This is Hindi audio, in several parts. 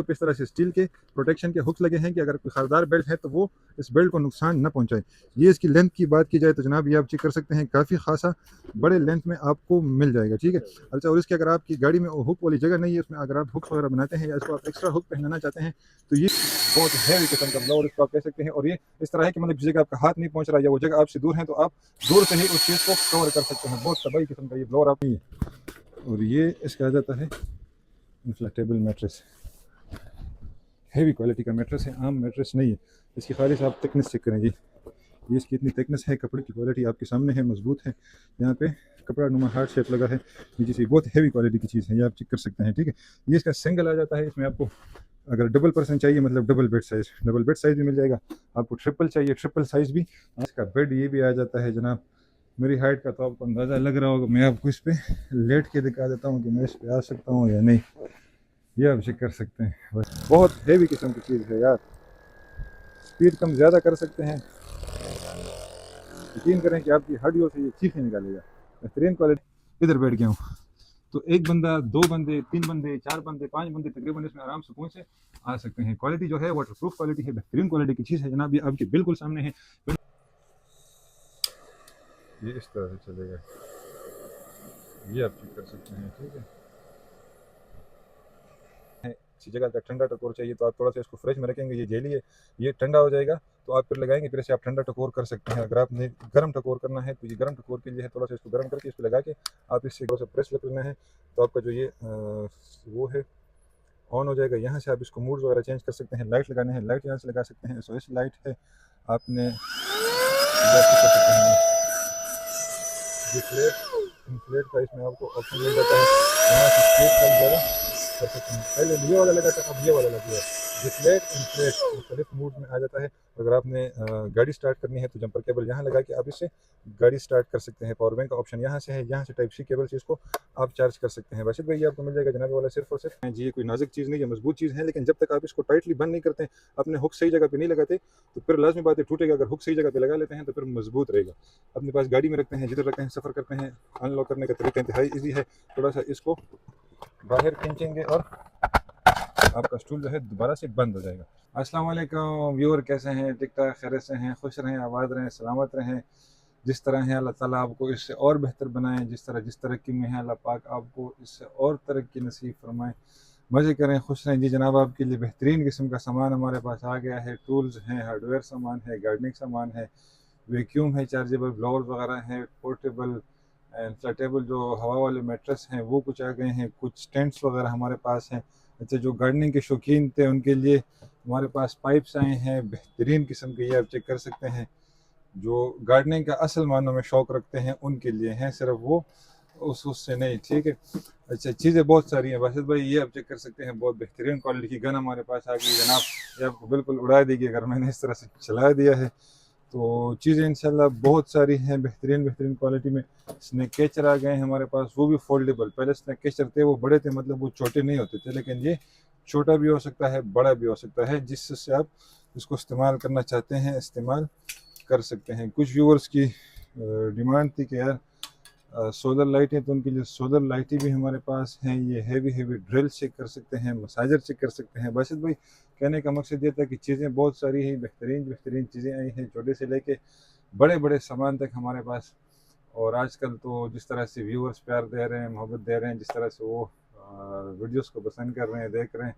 तो इस तरह से स्टील के प्रोटेक्शन के हुक्स लगे हैं कि अगर कोई खरदार बेल्ट है तो वो इस बेल्ट को नुकसान न पहुंचाए। ये इसकी लेंथ की बात की जाए तो जनाब ये आप चेक कर सकते हैं, काफ़ी खासा बड़े लेंथ में आपको मिल जाएगा, ठीक है। अच्छा, और इसके अगर आपकी गाड़ी में हुक वाली जगह नहीं है, उसमें अगर आप हुक्स वगैरह बनाते हैं या इसको आप एक्स्ट्रा हुक पहनाना चाहते हैं तो ये बहुत हैवी किस्म का ब्लोअर इसको आप कह सकते हैं। और ये इस तरह है कि मतलब जिस जगह आपका हाथ नहीं पहुंच रहा या वो जगह आपसे दूर है तो आप दूर से ही उस चीज़ को कवर कर सकते हैं। बहुत तबाही किस्म का ये ब्लोअर आप नहीं है। और ये इसका आ जाता है इन्फ्लेटेबल मैट्रेस, हैवी क्वालिटी का मैट्रेस है, आम मैट्रेस नहीं है। इसकी खालिश आप थिकनेस चेक करें जी, ये इसकी इतनी थिकनेस है, कपड़े की क्वालिटी आपके सामने है, मजबूत है। यहाँ पे कपड़ा नुमा हार्ट शेप लगा है नीचे से, बहुत हैवी क्वालिटी की चीज़ है, ये आप चेक कर सकते हैं, ठीक है। ये इसका सिंगल आ जाता है, इसमें आपको अगर डबल पर्सन चाहिए मतलब डबल बेड साइज़ भी मिल जाएगा। आपको ट्रिपल चाहिए, ट्रिपल साइज़ भी। इसका बेड ये भी आ जाता है जनाब। मेरी हाइट का तो आपको अंदाज़ा लग रहा होगा, मैं आपको इस पर लेट के दिखा देता हूँ कि मैं इस पर आ सकता हूँ या नहीं, ये आप चेक कर सकते हैं। बस बहुत हैवी किस्म की चीज़ है यार, स्पीड कम ज़्यादा कर सकते हैं, यकीन करें कि आपकी हड्डियों से ये चीखें निकालेगा। बेहतरीन क्वालिटी। इधर बैठ गया हूँ तो एक बंदा, दो बंदे, तीन बंदे, चार बंदे, पांच बंदे तकरीबन इसमें आराम से पहुंच से आ सकते हैं। क्वालिटी जो है वाटर प्रूफ क्वालिटी है, बेहतरीन क्वालिटी की चीज़ है जनाब, ये आपके बिल्कुल सामने है। ये इस तरह से चलेगा, ये आप चेक कर सकते हैं, ठीक है। किसी जगह का ठंडा टकोर चाहिए तो आप थोड़ा सा इसको फ्रिज में रखेंगे, ये जेली है, ये ठंडा हो जाएगा तो आप फिर लगाएंगे, फिर से आप ठंडा टकोर कर सकते हैं। अगर आपने गर्म टकोर करना है तो ये गर्म टकोर के लिए है, थोड़ा सा इसको गर्म करके इस पर लगा के आप इससे थोड़ा सा प्रेस करना है तो आपका जो ये वो है ऑन हो जाएगा। यहाँ से आप इसको मूड वगैरह चेंज कर सकते हैं, लाइट लगाने हैं लाइट यहाँ से लगा सकते हैं, एसओएस लाइट है आपने इन्फ्लेट का इसमें आपको ऑप्शन मिल जाता है, यहाँ से स्पीड कम ज़्यादा कर सकते हैं। पहले ये वाला लगा था, अब ये वाला लग गया। डिफ्लेट इन्फ्लेट मुख्तलिफ मूड में आ जाता है। अगर आपने गाड़ी स्टार्ट करनी है तो जंपर केबल यहाँ लगा के आप इससे गाड़ी स्टार्ट कर सकते हैं। पावर बैंक का ऑप्शन यहाँ से है, यहाँ से टाइप सी केबल से इसको आप चार्ज कर सकते हैं। वैसे भाई ये आपको मिल जाएगा जनाब वाला सिर्फ और सिर्फ जी, ये कोई नाजुक चीज़ नहीं है, मजबूत चीज़ है, लेकिन जब तक आप इसको टाइटली बंद नहीं करते, अपने हुक सही जगह पे नहीं लगाते तो फिर लाजमी बात है टूटेगा। अगर हुक सही जगह पे लगा लेते हैं तो फिर मजबूत रहेगा। अपने पास गाड़ी में रखते हैं, जिधर रखते हैं, सफ़र करते हैं, अनलॉक करने का तरीका इंतहाई ईजी है। थोड़ा सा इसको बाहर खींचेंगे और आपका स्टूल जो है दोबारा से बंद हो जाएगा। अस्सलाम वालेकुम व्यूअर, कैसे हैं? ठीक ठाक, खैरियत से हैं? खुश रहें, आबाद रहें, सलामत रहें। जिस तरह है अल्लाह ताला आपको इससे और बेहतर बनाएं, जिस तरक्की में है अल्लाह पाक आपको इससे और तरक्की नसीब फरमाएं। मज़े करें, खुश रहें जी। जनाब आपके लिए बेहतरीन किस्म का सामान हमारे पास आ गया है। टूल्स हैं, हार्डवेयर सामान है, गार्डनिंग सामान है, वैक्यूम है, चार्जेबल ब्लाउज वगैरह हैं, पोर्टेबल इन्फ्लेटेबल जो हवा वाले मैट्रेस हैं वो कुछ आ गए हैं, कुछ टेंट्स वगैरह हमारे पास हैं। अच्छा, जो गार्डनिंग के शौकीन थे उनके लिए हमारे पास पाइप्स आए हैं बेहतरीन किस्म के, ये आप चेक कर सकते हैं। जो गार्डनिंग का असल मानों में शौक़ रखते हैं उनके लिए हैं, सिर्फ वो उससे नहीं, ठीक है। अच्छा, चीज़ें बहुत सारी हैं बासित भाई, ये आप चेक कर सकते हैं। बहुत बेहतरीन क्वालिटी की गन हमारे पास आ गई जनाब, ये आपको बिल्कुल उड़ा देगी अगर मैंने इस तरह से चला दिया है। तो चीज़ें इंशाल्लाह बहुत सारी हैं बेहतरीन बेहतरीन क्वालिटी में। स्नैक कैचर आ गए हैं हमारे पास, वो भी फोल्डेबल। पहले स्नैक कैचर थे वो बड़े थे, मतलब वो छोटे नहीं होते थे, लेकिन ये छोटा भी हो सकता है, बड़ा भी हो सकता है, जिससे आप इसको इस्तेमाल करना चाहते हैं इस्तेमाल कर सकते हैं। कुछ व्यूअर्स की डिमांड थी कि यार सोलर लाइटें, तो उनके लिए सोलर लाइटें भी हमारे पास हैं। ये हैवी हैवी ड्रिल चेक कर सकते हैं, मसाजर चेक कर सकते हैं। बासित भाई कहने का मकसद ये था कि चीज़ें बहुत सारी हैं, बेहतरीन बेहतरीन चीज़ें आई हैं, छोटे से लेके बड़े बड़े सामान तक हमारे पास। और आजकल तो जिस तरह से व्यूअर्स प्यार दे रहे हैं, मोहब्बत दे रहे हैं, जिस तरह से वो वीडियोस को पसंद कर रहे हैं, देख रहे हैं,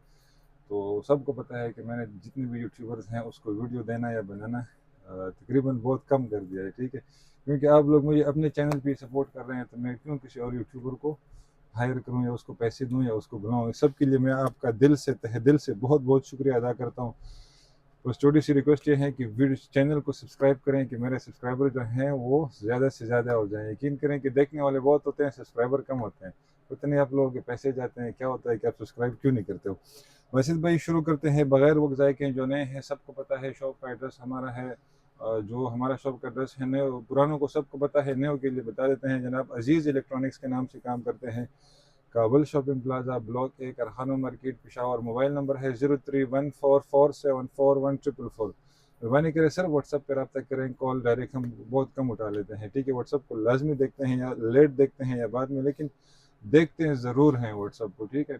तो सबको पता है कि मैंने जितने भी यूट्यूबर्स हैं उसको वीडियो देना या बनाना तकरीबन बहुत कम कर दिया है, ठीक है। क्योंकि आप लोग मुझे अपने चैनल पे सपोर्ट कर रहे हैं तो मैं क्यों किसी और यूट्यूबर को हायर करूं या उसको पैसे दूं या उसको बुलाऊं। सबके लिए मैं आपका दिल से, तहे दिल से बहुत बहुत शुक्रिया अदा करता हूं। बस छोटी सी रिक्वेस्ट ये है कि वीडियो चैनल को सब्सक्राइब करें कि मेरे सब्सक्राइबर जो हैं वो ज़्यादा से ज़्यादा हो जाएं। यकीन करें कि देखने वाले बहुत होते हैं, सब्सक्राइबर कम होते हैं। पता नहीं आप लोगों के पैसे जाते हैं, क्या होता है कि आप सब्सक्राइब क्यों नहीं करते हो। वैसे भाई शुरू करते हैं बगैर वक्त ज़ाय के। जो नए हैं सबको पता है शॉप का एड्रेस हमारा है, जो हमारा शॉप का एड्रेस है, नए पुरानों को सबको पता है, नए के लिए बता देते हैं। जनाब अजीज़ इलेक्ट्रॉनिक्स के नाम से काम करते हैं, काबुल शॉपिंग प्लाजा, ब्लॉक 1, अरखानो मार्केट, पेशावर। मोबाइल नंबर है 0314474144। मेहरबानी करें सर व्हाट्सएप पर रब्ता करें, कॉल डायरेक्ट हम बहुत कम उठा लेते हैं, ठीक है। व्हाट्सएप को लाजमी देखते हैं या लेट देखते हैं या बाद में, लेकिन देखते हैं ज़रूर हैं व्हाट्सएप को, ठीक है।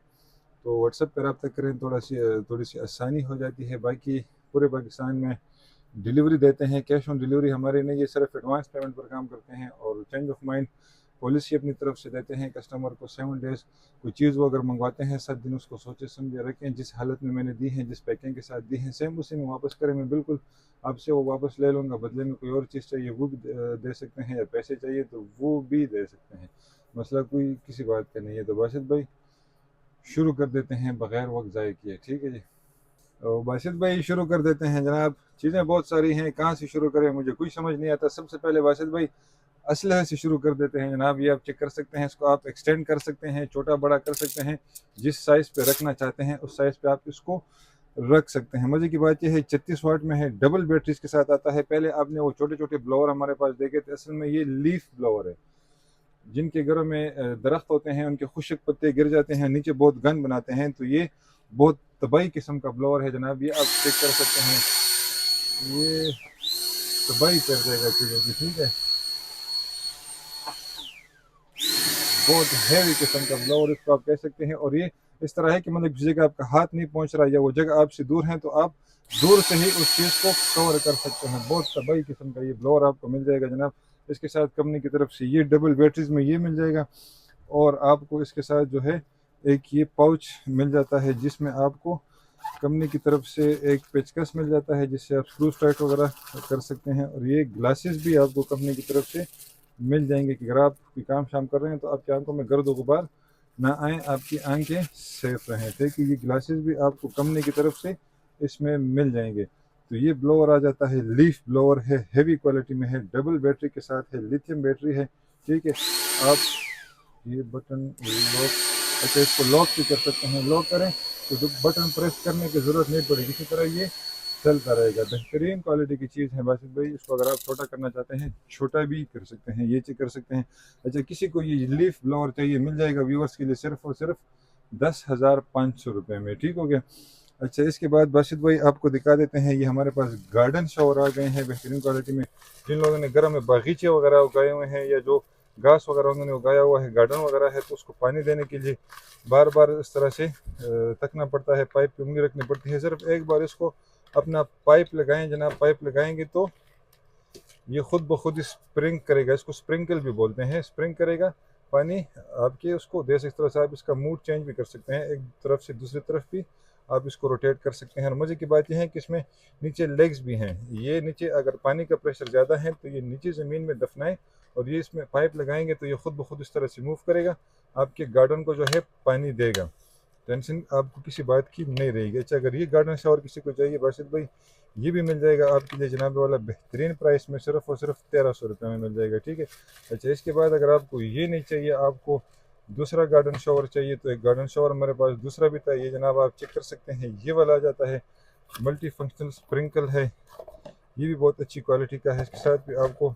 तो व्हाट्सएप पर रब्ता करें, थोड़ी सी आसानी हो जाती है। बाकी पूरे पाकिस्तान में डिलीवरी देते हैं, कैश ऑन डिलीवरी हमारे नहीं, ये सिर्फ एडवांस पेमेंट पर काम करते हैं। और चेंज ऑफ माइंड पॉलिसी अपनी तरफ से देते हैं कस्टमर को 7 डेज़। कोई चीज़ वो अगर मंगवाते हैं 7 दिन उसको सोचे समझे रखें, जिस हालत में मैंने दी है, जिस पैकिंग के साथ दी है, सेम उसी में वापस करें। मैं बिल्कुल आपसे वो वापस ले लूँगा। बदले में कोई और चीज़ चाहिए वो भी दे सकते हैं, या पैसे चाहिए तो वो भी दे सकते हैं। मसला कोई किसी बात का नहीं है। तो बासित भाई शुरू कर देते हैं बग़ैर वक्त ज़ाय किए, ठीक है जी। तो बासित भाई शुरू कर देते हैं जनाब। चीज़ें बहुत सारी हैं, कहाँ से शुरू करें मुझे कुछ समझ नहीं आता। सबसे पहले बासित भाई असलहे से शुरू कर देते हैं जनाब। ये आप चेक कर सकते हैं, इसको आप एक्सटेंड कर सकते हैं, छोटा बड़ा कर सकते हैं, जिस साइज़ पे रखना चाहते हैं उस साइज़ पे आप इसको रख सकते हैं। मज़े की बात यह है 36 वाट में है, डबल बैटरीज के साथ आता है। पहले आपने वो छोटे छोटे ब्लोअर हमारे पास देखे थे, असल में ये लीफ ब्लोअर है। जिनके घरों में दरख्त होते हैं उनके खुश्क पत्ते गिर जाते हैं, नीचे बहुत गंद बनाते हैं, तो ये बहुत तबाही किस्म का ब्लोअर है जनाब। ये आप चेक कर सकते हैं, ये तबाही कर देगा चीज़ों की, ठीक है। बहुत हैवी किस्म का ब्लोअर इसको आप कह सकते हैं। और ये इस तरह है कि मतलब जिस जगह आपका हाथ नहीं पहुंच रहा या वो जगह आपसे दूर है तो आप दूर से ही उस चीज़ को कवर कर सकते हैं। बहुत तबाही किस्म का ये ब्लोअर आपको मिल जाएगा जनाब। इसके साथ कंपनी की तरफ से ये डबल बैटरीज में ये मिल जाएगा। और आपको इसके साथ जो है एक ये पाउच मिल जाता है, जिसमें आपको कंपनी की तरफ से एक पेचकस मिल जाता है, जिससे आप स्क्रू टाइट वगैरह कर सकते हैं। और ये ग्लासेस भी आपको कंपनी की तरफ से मिल जाएंगे कि अगर आप कोई काम शाम कर रहे हैं तो आपकी आंखों में गर्द गुबार ना आए, आपकी आंखें सेफ रहें। ठीक है, ये ग्लासेस भी आपको कंपनी की तरफ से इसमें मिल जाएंगे। तो ये ब्लोअर आ जाता है, लीफ ब्लोअर है, हैवी क्वालिटी में है, डबल बैटरी के साथ है, लिथियम बैटरी है, ठीक है। आप ये बटन लॉक, अच्छा इसको लॉक भी कर सकते हैं। लॉक करें तो बटन प्रेस करने की ज़रूरत नहीं पड़ेगी, इसी तरह ये चलता रहेगा। बेहतरीन क्वालिटी की चीज़ है बासित भाई। इसको अगर आप छोटा करना चाहते हैं छोटा भी कर सकते हैं, ये चेक कर सकते हैं। अच्छा, किसी को ये लीफ ब्लोअर चाहिए मिल जाएगा व्यूअर्स के लिए सिर्फ और सिर्फ 10,500 रुपये में, ठीक हो गया। अच्छा, इसके बाद बासित भाई आपको दिखा देते हैं, ये हमारे पास गार्डन शॉवर आ गए हैं बेहतरीन क्वालिटी में। जिन लोगों ने घरों में बागीचे वगैरह उगाए हुए हैं या जो घास वगैरह उन्होंने उगाया हुआ है, गार्डन वगैरह है, तो उसको पानी देने के लिए बार बार इस तरह से तकना पड़ता है, पाइप की उंगली रखनी पड़ती है। सिर्फ एक बार इसको अपना पाइप लगाएं जनाब, पाइप लगाएंगे तो ये खुद ब खुद स्प्रिंग करेगा। इसको स्प्रिंकल भी बोलते हैं, स्प्रिंग करेगा पानी आपके उसको दे। इस तरह से आप इसका मूड चेंज भी कर सकते हैं, एक तरफ से दूसरी तरफ भी आप इसको रोटेट कर सकते हैं। और मज़े की बात यह है कि इसमें नीचे लेग्स भी हैं। ये नीचे अगर पानी का प्रेशर ज़्यादा है तो ये नीचे ज़मीन में दफनाएं और ये इसमें पाइप लगाएंगे तो ये खुद ब खुद इस तरह से मूव करेगा, आपके गार्डन को जो है पानी देगा। टेंशन आपको किसी बात की नहीं रहेगी। अच्छा, अगर ये गार्डन शॉवर किसी को चाहिए बासित भाई, ये भी मिल जाएगा आपके लिए जनाब वाला बेहतरीन प्राइस में, सिर्फ और सिर्फ 1300 रुपये में मिल जाएगा, ठीक है। अच्छा, इसके बाद अगर आपको ये नहीं चाहिए, आपको दूसरा गार्डन शॉवर चाहिए, तो एक गार्डन शॉवर हमारे पास दूसरा भी था। ये जनाब आप चेक कर सकते हैं, ये वाला आ जाता है, मल्टी फंक्शनल स्प्रिंकल है, ये भी बहुत अच्छी क्वालिटी का है। इसके साथ भी आपको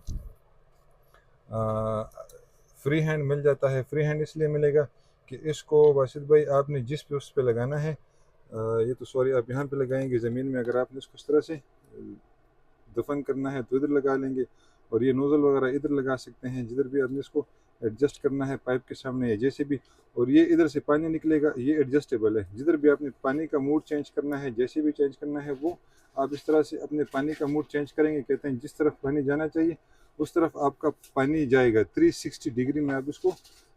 फ्री हैंड मिल जाता है। फ्री हैंड इसलिए मिलेगा कि इसको बासित भाई आपने जिस पे उस पे लगाना है, ये तो सॉरी आप यहाँ पे लगाएंगे ज़मीन में, अगर आपने इसको इस तरह से दफन करना है तो इधर लगा लेंगे। और ये नोज़ल वगैरह इधर लगा सकते हैं, जिधर भी आपने इसको एडजस्ट करना है पाइप के सामने है जैसे भी। और ये इधर से पानी निकलेगा, ये एडजस्टेबल है, जिधर भी आपने पानी का मूड चेंज करना है, जैसे भी चेंज करना है वो आप इस तरह से अपने पानी का मूड चेंज करेंगे। कहते हैं जिस तरफ पानी जाना चाहिए उस तरफ आपका पानी जाएगा। 360 डिग्री में आप इसको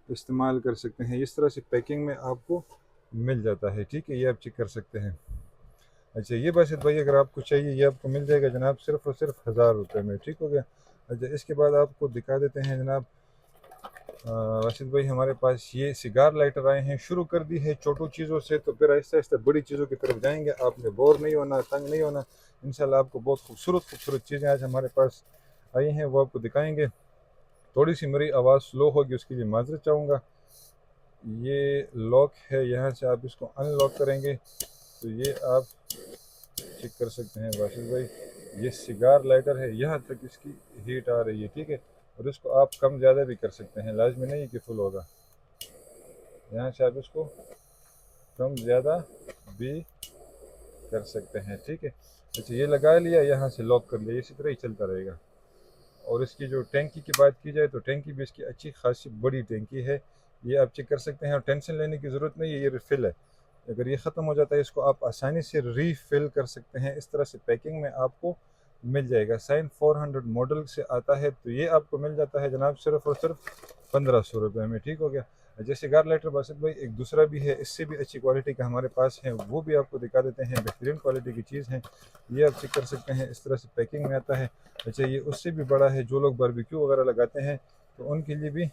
इस्तेमाल कर सकते हैं। इस तरह से पैकिंग में आपको मिल जाता है, ठीक है, ये आप चेक कर सकते हैं। अच्छा, ये बासित भाई अगर आपको चाहिए ये आपको मिल जाएगा जनाब सिर्फ और सिर्फ 1000 रुपये में, ठीक हो गया। अच्छा, इसके बाद आपको दिखा देते हैं जनाब बासित भाई, हमारे पास ये सिगार लाइटर आए हैं। शुरू कर दी है छोटो चीज़ों से, तो फिर आहिस्ता आहिस्ता बड़ी चीज़ों की तरफ जाएंगे। आपने बोर नहीं होना, तंग नहीं होना। इंशाल्लाह आपको बहुत खूबसूरत चीज़ें आज हमारे पास आई हैं, वो आपको दिखाएंगे। थोड़ी सी मेरी आवाज़ स्लो होगी, उसके लिए माजरत चाहूँगा। ये लॉक है, यहाँ से आप इसको अनलॉक करेंगे तो ये आप चेक कर सकते हैं बासित भाई, ये सिगार लाइटर है, यहाँ तक इसकी हीट आ रही है, ठीक है। और इसको आप कम ज़्यादा भी कर सकते हैं, लाजमी नहीं कि फुल होगा। यहाँ से आप इसको कम ज़्यादा भी कर सकते हैं, ठीक है। अच्छा, ये लगा लिया, यहाँ से लॉक कर लिया, इसी तरह ही चलता रहेगा। और इसकी जो टैंकी की बात की जाए तो टैंकी भी इसकी अच्छी खासी बड़ी टैंकी है, ये आप चेक कर सकते हैं। और टेंशन लेने की ज़रूरत नहीं है, ये रिफ़िल है, अगर ये ख़त्म हो जाता है इसको आप आसानी से रीफ़िल कर सकते हैं। इस तरह से पैकिंग में आपको मिल जाएगा। साइन 400 मॉडल से आता है, तो ये आपको मिल जाता है जनाब सिर्फ़ और सिर्फ 1500 रुपये में। ठीक हो गया। जैसे गार लाइटर बासित भाई एक दूसरा भी है, इससे भी अच्छी क्वालिटी का हमारे पास है, वो भी आपको दिखा देते हैं। बेहतरीन क्वालिटी की चीज़ है, ये आप चेक कर सकते हैं। इस तरह से पैकिंग में आता है। अच्छा, ये उससे भी बड़ा है, जो लोग बारबेक्यू वगैरह लगाते हैं तो उनके लिए भी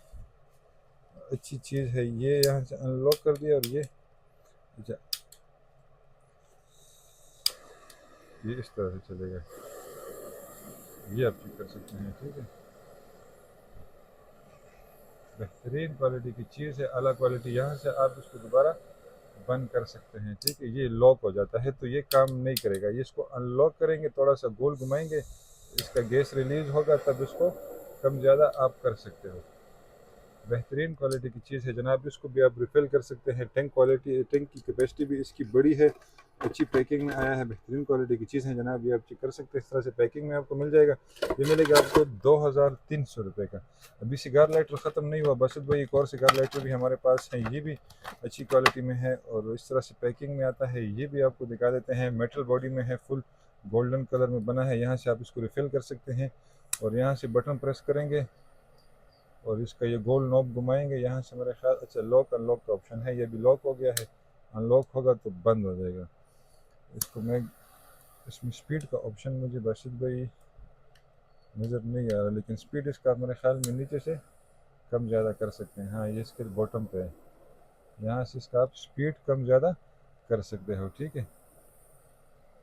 अच्छी चीज़ है। ये यहाँ से अनलॉक कर दिया और ये अच्छा ये इस तरह से चलेगा, ये आप चेक कर सकते हैं। ठीक है, बेहतरीन क्वालिटी की चीज़ है, अला क्वालिटी। यहाँ से आप इसको दोबारा बंद कर सकते हैं। ठीक है, ये लॉक हो जाता है तो ये काम नहीं करेगा। ये इसको अनलॉक करेंगे, थोड़ा सा गोल घुमाएंगे, इसका गैस रिलीज़ होगा, तब इसको कम ज़्यादा आप कर सकते हो। बेहतरीन क्वालिटी की चीज़ है जनाब, इसको भी आप रिफ़िल कर सकते हैं। टैंक की कैपेसिटी भी इसकी बड़ी है, अच्छी पैकिंग में आया है, बेहतरीन क्वालिटी की चीज़ है जनाब, ये आप चेक कर सकते हैं। इस तरह से पैकिंग में आपको मिल जाएगा। ये मिलेगा आपको 2300 रुपये का। अभी सिगार लाइटर ख़त्म नहीं हुआ बासित भाई, एक और सिगार लाइटर भी हमारे पास है, ये भी अच्छी क्वालिटी में है और इस तरह से पैकिंग में आता है। ये भी आपको दिखा देते हैं, मेटल बॉडी में है, फुल गोल्डन कलर में बना है। यहाँ से आप इसको रिफ़िल कर सकते हैं और यहाँ से बटन प्रेस करेंगे और इसका ये गोल नॉब घुमाएंगे। यहाँ से मेरा ख्याल अच्छा लॉक अनलॉक का ऑप्शन है, ये भी लॉक हो गया है। अनलॉक होगा तो बंद हो जाएगा। इसको मैं इसमें स्पीड का ऑप्शन मुझे बाशिद भाई नज़र नहीं आ रहा, लेकिन स्पीड इसका मेरे ख्याल में नीचे से कम ज़्यादा कर सकते हैं। हाँ, ये इसके बॉटम पे है, यहाँ से इसका आप स्पीड कम ज़्यादा कर सकते हो। ठीक है,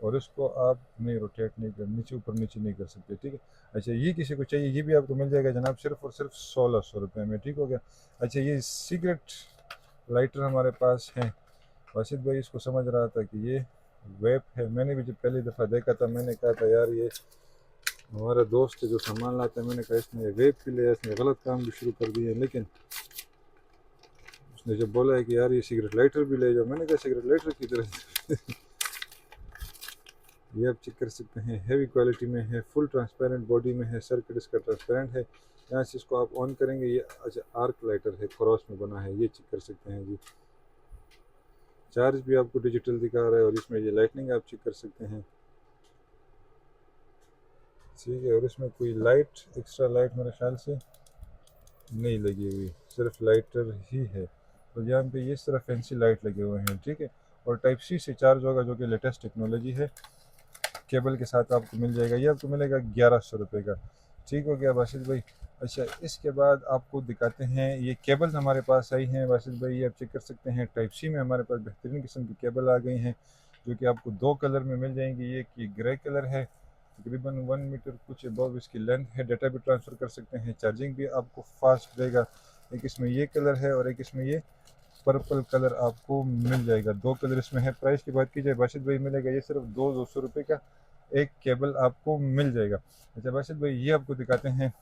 और इसको आप नहीं रोटेट नहीं कर, नीचे ऊपर नीचे नहीं कर सकते। ठीक है, अच्छा ये किसी को चाहिए, ये भी आपको मिल जाएगा जनाब सिर्फ़ और सिर्फ 1600 रुपये में। ठीक हो गया। अच्छा, ये सिगरेट लाइटर हमारे पास है। वासिद भाई इसको समझ रहा था कि ये वेप है। मैंने भी जब पहली दफ़ा देखा था मैंने कहा था यार ये हमारा दोस्त है जो सामान लाता है, मैंने कहा इसने वेप भी लिया, इसने गलत काम भी शुरू कर दिए। लेकिन उसने जब बोला है कि यार ये सिगरेट लाइटर भी ले जाओ, मैंने कहा सिगरेट लाइटर की तरह ये आप चेक कर सकते हैं, हैवी क्वालिटी में है, फुल ट्रांसपेरेंट बॉडी में है, सर्किट इसका ट्रांसपेरेंट है। यहाँ से इसको आप ऑन करेंगे, ये अच्छा आर्क लाइटर है, क्रॉस में बना है, ये चेक कर सकते हैं जी। चार्ज भी आपको डिजिटल दिखा रहा है और इसमें ये लाइटनिंग आप चेक कर सकते हैं। ठीक है, और इसमें कोई लाइट एक्स्ट्रा लाइट मेरे ख्याल से नहीं लगी हुई, सिर्फ लाइटर ही है। तो यहाँ पे ये इस तरह फैंसी लाइट लगे हुए हैं। ठीक है, और टाइप सी से चार्ज होगा, जो कि लेटेस्ट टेक्नोलॉजी है, केबल के साथ आपको मिल जाएगा। ये आपको मिलेगा 1100 रुपये का। ठीक हो गया बाशिद भाई। अच्छा, इसके बाद आपको दिखाते हैं, ये केबल्स हमारे पास आई हैं बाशिद भाई, ये आप चेक कर सकते हैं। टाइप सी में हमारे पास बेहतरीन किस्म की केबल आ गई हैं, जो कि आपको 2 कलर में मिल जाएंगी। ये कि ग्रे कलर है, तकरीबन 1 मीटर कुछ अबव इसकी लेंथ है, डाटा भी ट्रांसफ़र कर सकते हैं, चार्जिंग भी आपको फास्ट देगा। एक इसमें ये कलर है और एक इसमें ये पर्पल कलर आपको मिल जाएगा। 2 कलर इसमें है। प्राइस की बात की जाए बाशिद भाई, मिलेगा ये सिर्फ 200 रुपये का एक केबल आपको मिल जाएगा। अच्छा बाशिद भाई, ये आपको दिखाते हैं,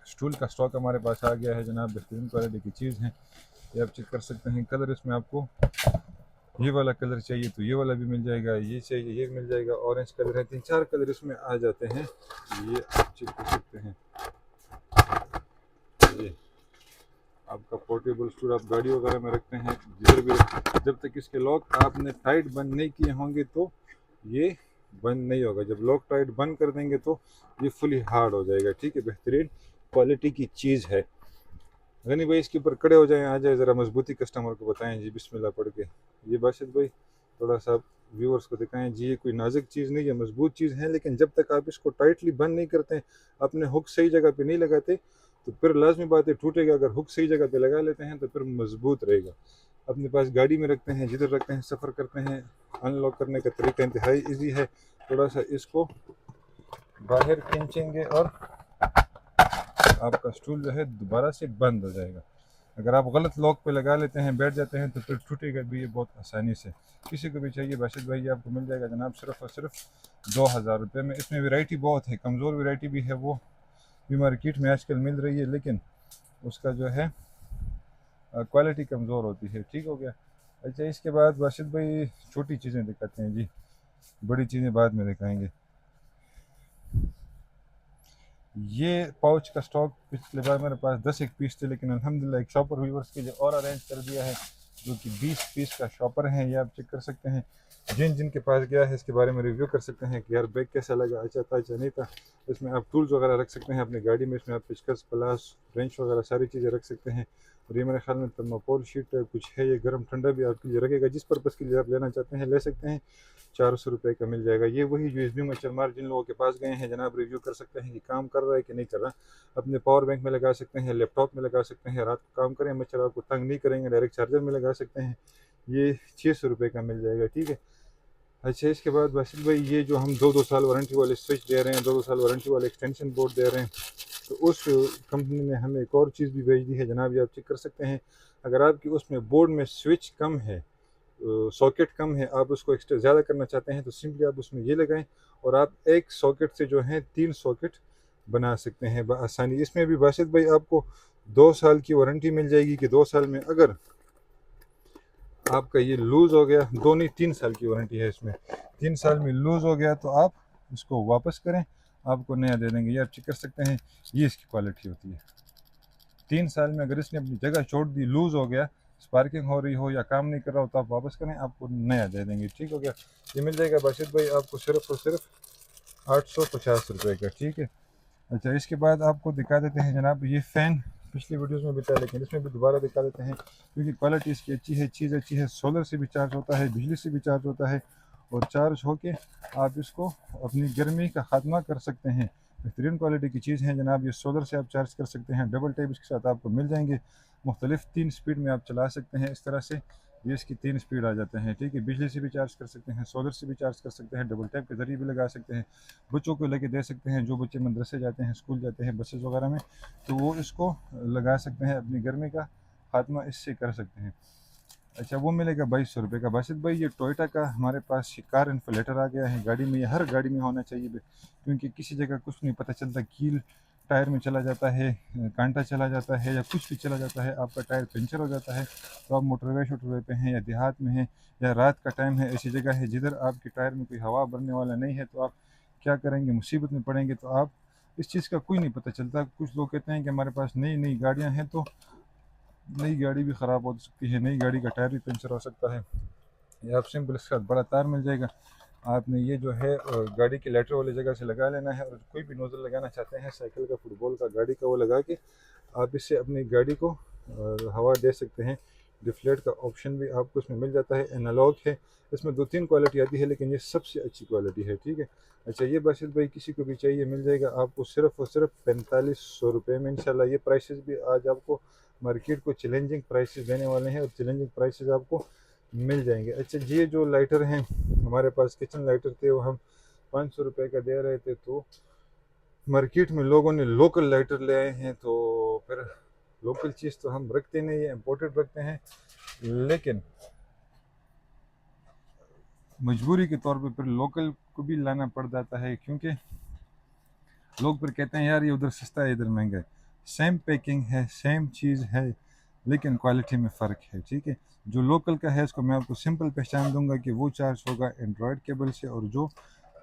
स्टूल का स्टॉक हमारे पास आ गया है जनाब, बेहतरीन क्वालिटी की चीज़ है, ये आप चेक कर सकते हैं। कलर इसमें आपको ये वाला कलर चाहिए तो ये वाला भी मिल जाएगा, ये चाहिए ये मिल जाएगा, ऑरेंज कलर है, 3-4 कलर इसमें आ जाते हैं, ये आप चेक कर सकते हैं। ये आपका पोर्टेबल स्टूल आप गाड़ी वगैरह में रखते हैं, जिधर भी, जब तक इसके लॉक आपने टाइट बंद नहीं किए होंगे तो ये बंद नहीं होगा। जब लॉक टाइट बंद कर देंगे तो ये फुली हार्ड हो जाएगा। ठीक है, बेहतरीन क्वालिटी की चीज़ है। गनी भाई इसके ऊपर खड़े हो जाएं, आ जाए, ज़रा मजबूती कस्टमर को बताएं जी, बिस्मिल्लाह पढ़ के। ये बाशिद भाई थोड़ा सा व्यूअर्स को दिखाएं जी, ये कोई नाजुक चीज़ नहीं है, मजबूत चीज़ है, लेकिन जब तक आप इसको टाइटली बंद नहीं करते हैं, अपने हुक सही जगह पे नहीं लगाते, तो फिर लाजमी बात है टूटेगा। अगर हुक सही जगह पे लगा लेते हैं तो फिर मजबूत रहेगा। अपने पास गाड़ी में रखते हैं, जिधर रखते हैं, सफ़र करते हैं, अनलॉक करने का तरीका इंतहाई ईजी है। थोड़ा सा इसको बाहर खींचेंगे और आपका स्टूल जो है दोबारा से बंद हो जाएगा। अगर आप गलत लॉक पे लगा लेते हैं, बैठ जाते हैं, तो फिर टूटेगा भी ये बहुत आसानी से। किसी को भी चाहिए बाशिद भाई, आपको मिल जाएगा जनाब सिर्फ़ और सिर्फ 2000 रुपये में। इसमें वैरायटी बहुत है, कमज़ोर वैरायटी भी है, वो भी मार्केट में आजकल मिल रही है, लेकिन उसका जो है क्वालिटी कमज़ोर होती है। ठीक हो गया। अच्छा, इसके बाद बाशिद भाई छोटी चीज़ें दिखाते हैं जी, बड़ी चीज़ें बाद में दिखाएंगे। ये पाउच का स्टॉक पिछले बार मेरे पास 10 एक पीस थे, लेकिन अल्हम्दुलिल्लाह एक शॉपर व्यूवर्स के लिए और अरेंज कर दिया है। जो कि 20 पीस का शॉपर है, ये आप चेक कर सकते हैं। जिन जिनके पास गया है इसके बारे में रिव्यू कर सकते हैं कि यार बैग कैसा लगा, अच्छा था अच्छा नहीं था। इसमें आप टूल्स वगैरह रख सकते हैं अपनी गाड़ी में, इसमें आप पिचकस प्लास रेंच वगैरह सारी चीज़ें रख सकते हैं। और ये मेरे ख्याल में थर्माकोल शीट टाइप कुछ है, ये गर्म ठंडा भी आपके लिए रखेगा, जिस पर्पज़ के लिए आप लेना चाहते हैं ले सकते हैं। 400 रुपये का मिल जाएगा। ये वही यूएसबी मच्छर मार जिन लोगों के पास गए हैं जनाब, रिव्यू कर सकते हैं कि काम कर रहा है कि नहीं कर रहा। अपने पावर बैंक में लगा सकते हैं, लैपटॉप में लगा सकते हैं, रात को काम करें मच्छर आपको तंग नहीं करेंगे, डायरेक्ट चार्जर में लगा सकते हैं। ये 600 रुपये का मिल जाएगा, ठीक है। अच्छा, इसके बाद बासित भाई ये जो हम 2-2 साल वारंटी वाले स्विच दे रहे हैं, 2-2 साल वारंटी वाले एक्सटेंशन बोर्ड दे रहे हैं, तो उस कंपनी ने हमें एक और चीज़ भी भेज दी है जनाब, ये आप चेक कर सकते हैं। अगर आपकी उसमें बोर्ड में स्विच कम है, सॉकेट कम है, आप उसको एक्स्ट्रा ज़्यादा करना चाहते हैं तो सिंपली आप उसमें ये लगाएं और आप एक सॉकेट से जो है 3 सॉकेट बना सकते हैं आसानी। इसमें भी बासित भाई आपको 2 साल की वारंटी मिल जाएगी कि 2 साल में अगर आपका ये लूज़ हो गया, 2 नहीं 3 साल की वारंटी है इसमें, 3 साल में लूज़ हो गया तो आप इसको वापस करें, आपको नया दे देंगे। ये आप चेक कर सकते हैं, ये इसकी क्वालिटी होती है। 3 साल में अगर इसने अपनी जगह छोड़ दी, लूज़ हो गया, स्पार्किंग हो रही हो या काम नहीं कर रहा हो तो आप वापस करें, आपको नया दे देंगे, ठीक हो गया। ये मिल जाएगा बाशिद भाई आपको सिर्फ और सिर्फ 850 रुपये का, ठीक है। अच्छा, इसके बाद आपको दिखा देते हैं जनाब, ये फ़ैन पिछली वीडियोस में बताया लेकिन इसमें भी दोबारा दिखा देते हैं क्योंकि क्वालिटी इसकी अच्छी है, चीज़ अच्छी है। सोलर से भी चार्ज होता है, बिजली से भी चार्ज होता है और चार्ज होके आप इसको अपनी गर्मी का ख़ात्मा कर सकते हैं। बेहतरीन क्वालिटी की चीज़ है जनाब, ये सोलर से आप चार्ज कर सकते हैं। डबल टैप इसके साथ आपको मिल जाएंगे, मुख्तलिफ 3 स्पीड में आप चला सकते हैं इस तरह से। ये इसकी 3 स्पीड आ जाते हैं, ठीक है। बिजली से भी चार्ज कर सकते हैं, सोलर से भी चार्ज कर सकते हैं, डबल टैप के ज़रिए भी लगा सकते हैं। बच्चों को लेके दे सकते हैं, जो बच्चे मदरसे जाते हैं, स्कूल जाते हैं, बसेस वगैरह में, तो वो इसको लगा सकते हैं, अपनी गर्मी का खात्मा इससे कर सकते हैं। अच्छा, वो मिलेगा 2200 रुपये का। बासित भाई ये टोयोटा का हमारे पास शिकार इन्फ्लेटर आ गया है गाड़ी में, ये हर गाड़ी में होना चाहिए क्योंकि किसी जगह कुछ नहीं पता चलता, कील टायर में चला जाता है, कांटा चला जाता है या कुछ भी चला जाता है, आपका टायर पंचर हो जाता है, तो आप मोटरवे शोटरवे पे हैं या देहात में हैं या रात का टाइम है, ऐसी जगह है जिधर आपके टायर में कोई हवा भरने वाला नहीं है, तो आप क्या करेंगे, मुसीबत में पड़ेंगे। तो आप इस चीज़ का कोई नहीं पता चलता। कुछ लोग कहते हैं कि हमारे पास नई नई गाड़ियाँ हैं तो नई गाड़ी भी ख़राब हो सकती है, नई गाड़ी का टायर भी पंचर हो सकता है। ये आप सिंपल इसके साथ बड़ा तार मिल जाएगा, आपने ये जो है गाड़ी के लेटर वाली जगह से लगा लेना है। और कोई भी नोज़ल लगाना चाहते हैं साइकिल का, फुटबॉल का, गाड़ी का, वो लगा के आप इससे अपनी गाड़ी को हवा दे सकते हैं। डिफ्लेट का ऑप्शन भी आपको इसमें मिल जाता है, एनालॉग है। इसमें 2-3 क्वालिटी आती है लेकिन ये सबसे अच्छी क्वालिटी है, ठीक है। अच्छा, ये बाशिद भाई किसी को भी चाहिए मिल जाएगा आपको सिर्फ और सिर्फ 4500 रुपये में इंशाल्लाह। ये प्राइसेस भी आज आपको मार्केट को चैलेंजिंग प्राइसेस देने वाले हैं और चैलेंजिंग प्राइसेस आपको मिल जाएंगे। अच्छा, ये जो लाइटर हैं हमारे पास, किचन लाइटर थे, वो हम 500 रुपये का दे रहे थे, तो मार्केट में लोगों ने लोकल लाइटर ले आए हैं, तो फिर लोकल चीज़ तो हम रखते नहीं है, इम्पोर्टेड रखते हैं। लेकिन मजबूरी के तौर पे फिर लोकल को भी लाना पड़ जाता है क्योंकि लोग फिर कहते हैं यार ये उधर सस्ता है इधर महंगा है। सेम पैकिंग है, सेम चीज़ है, लेकिन क्वालिटी में फ़र्क है, ठीक है। जो लोकल का है उसको मैं आपको सिंपल पहचान दूंगा कि वो चार्ज होगा एंड्रॉयड केबल से, और जो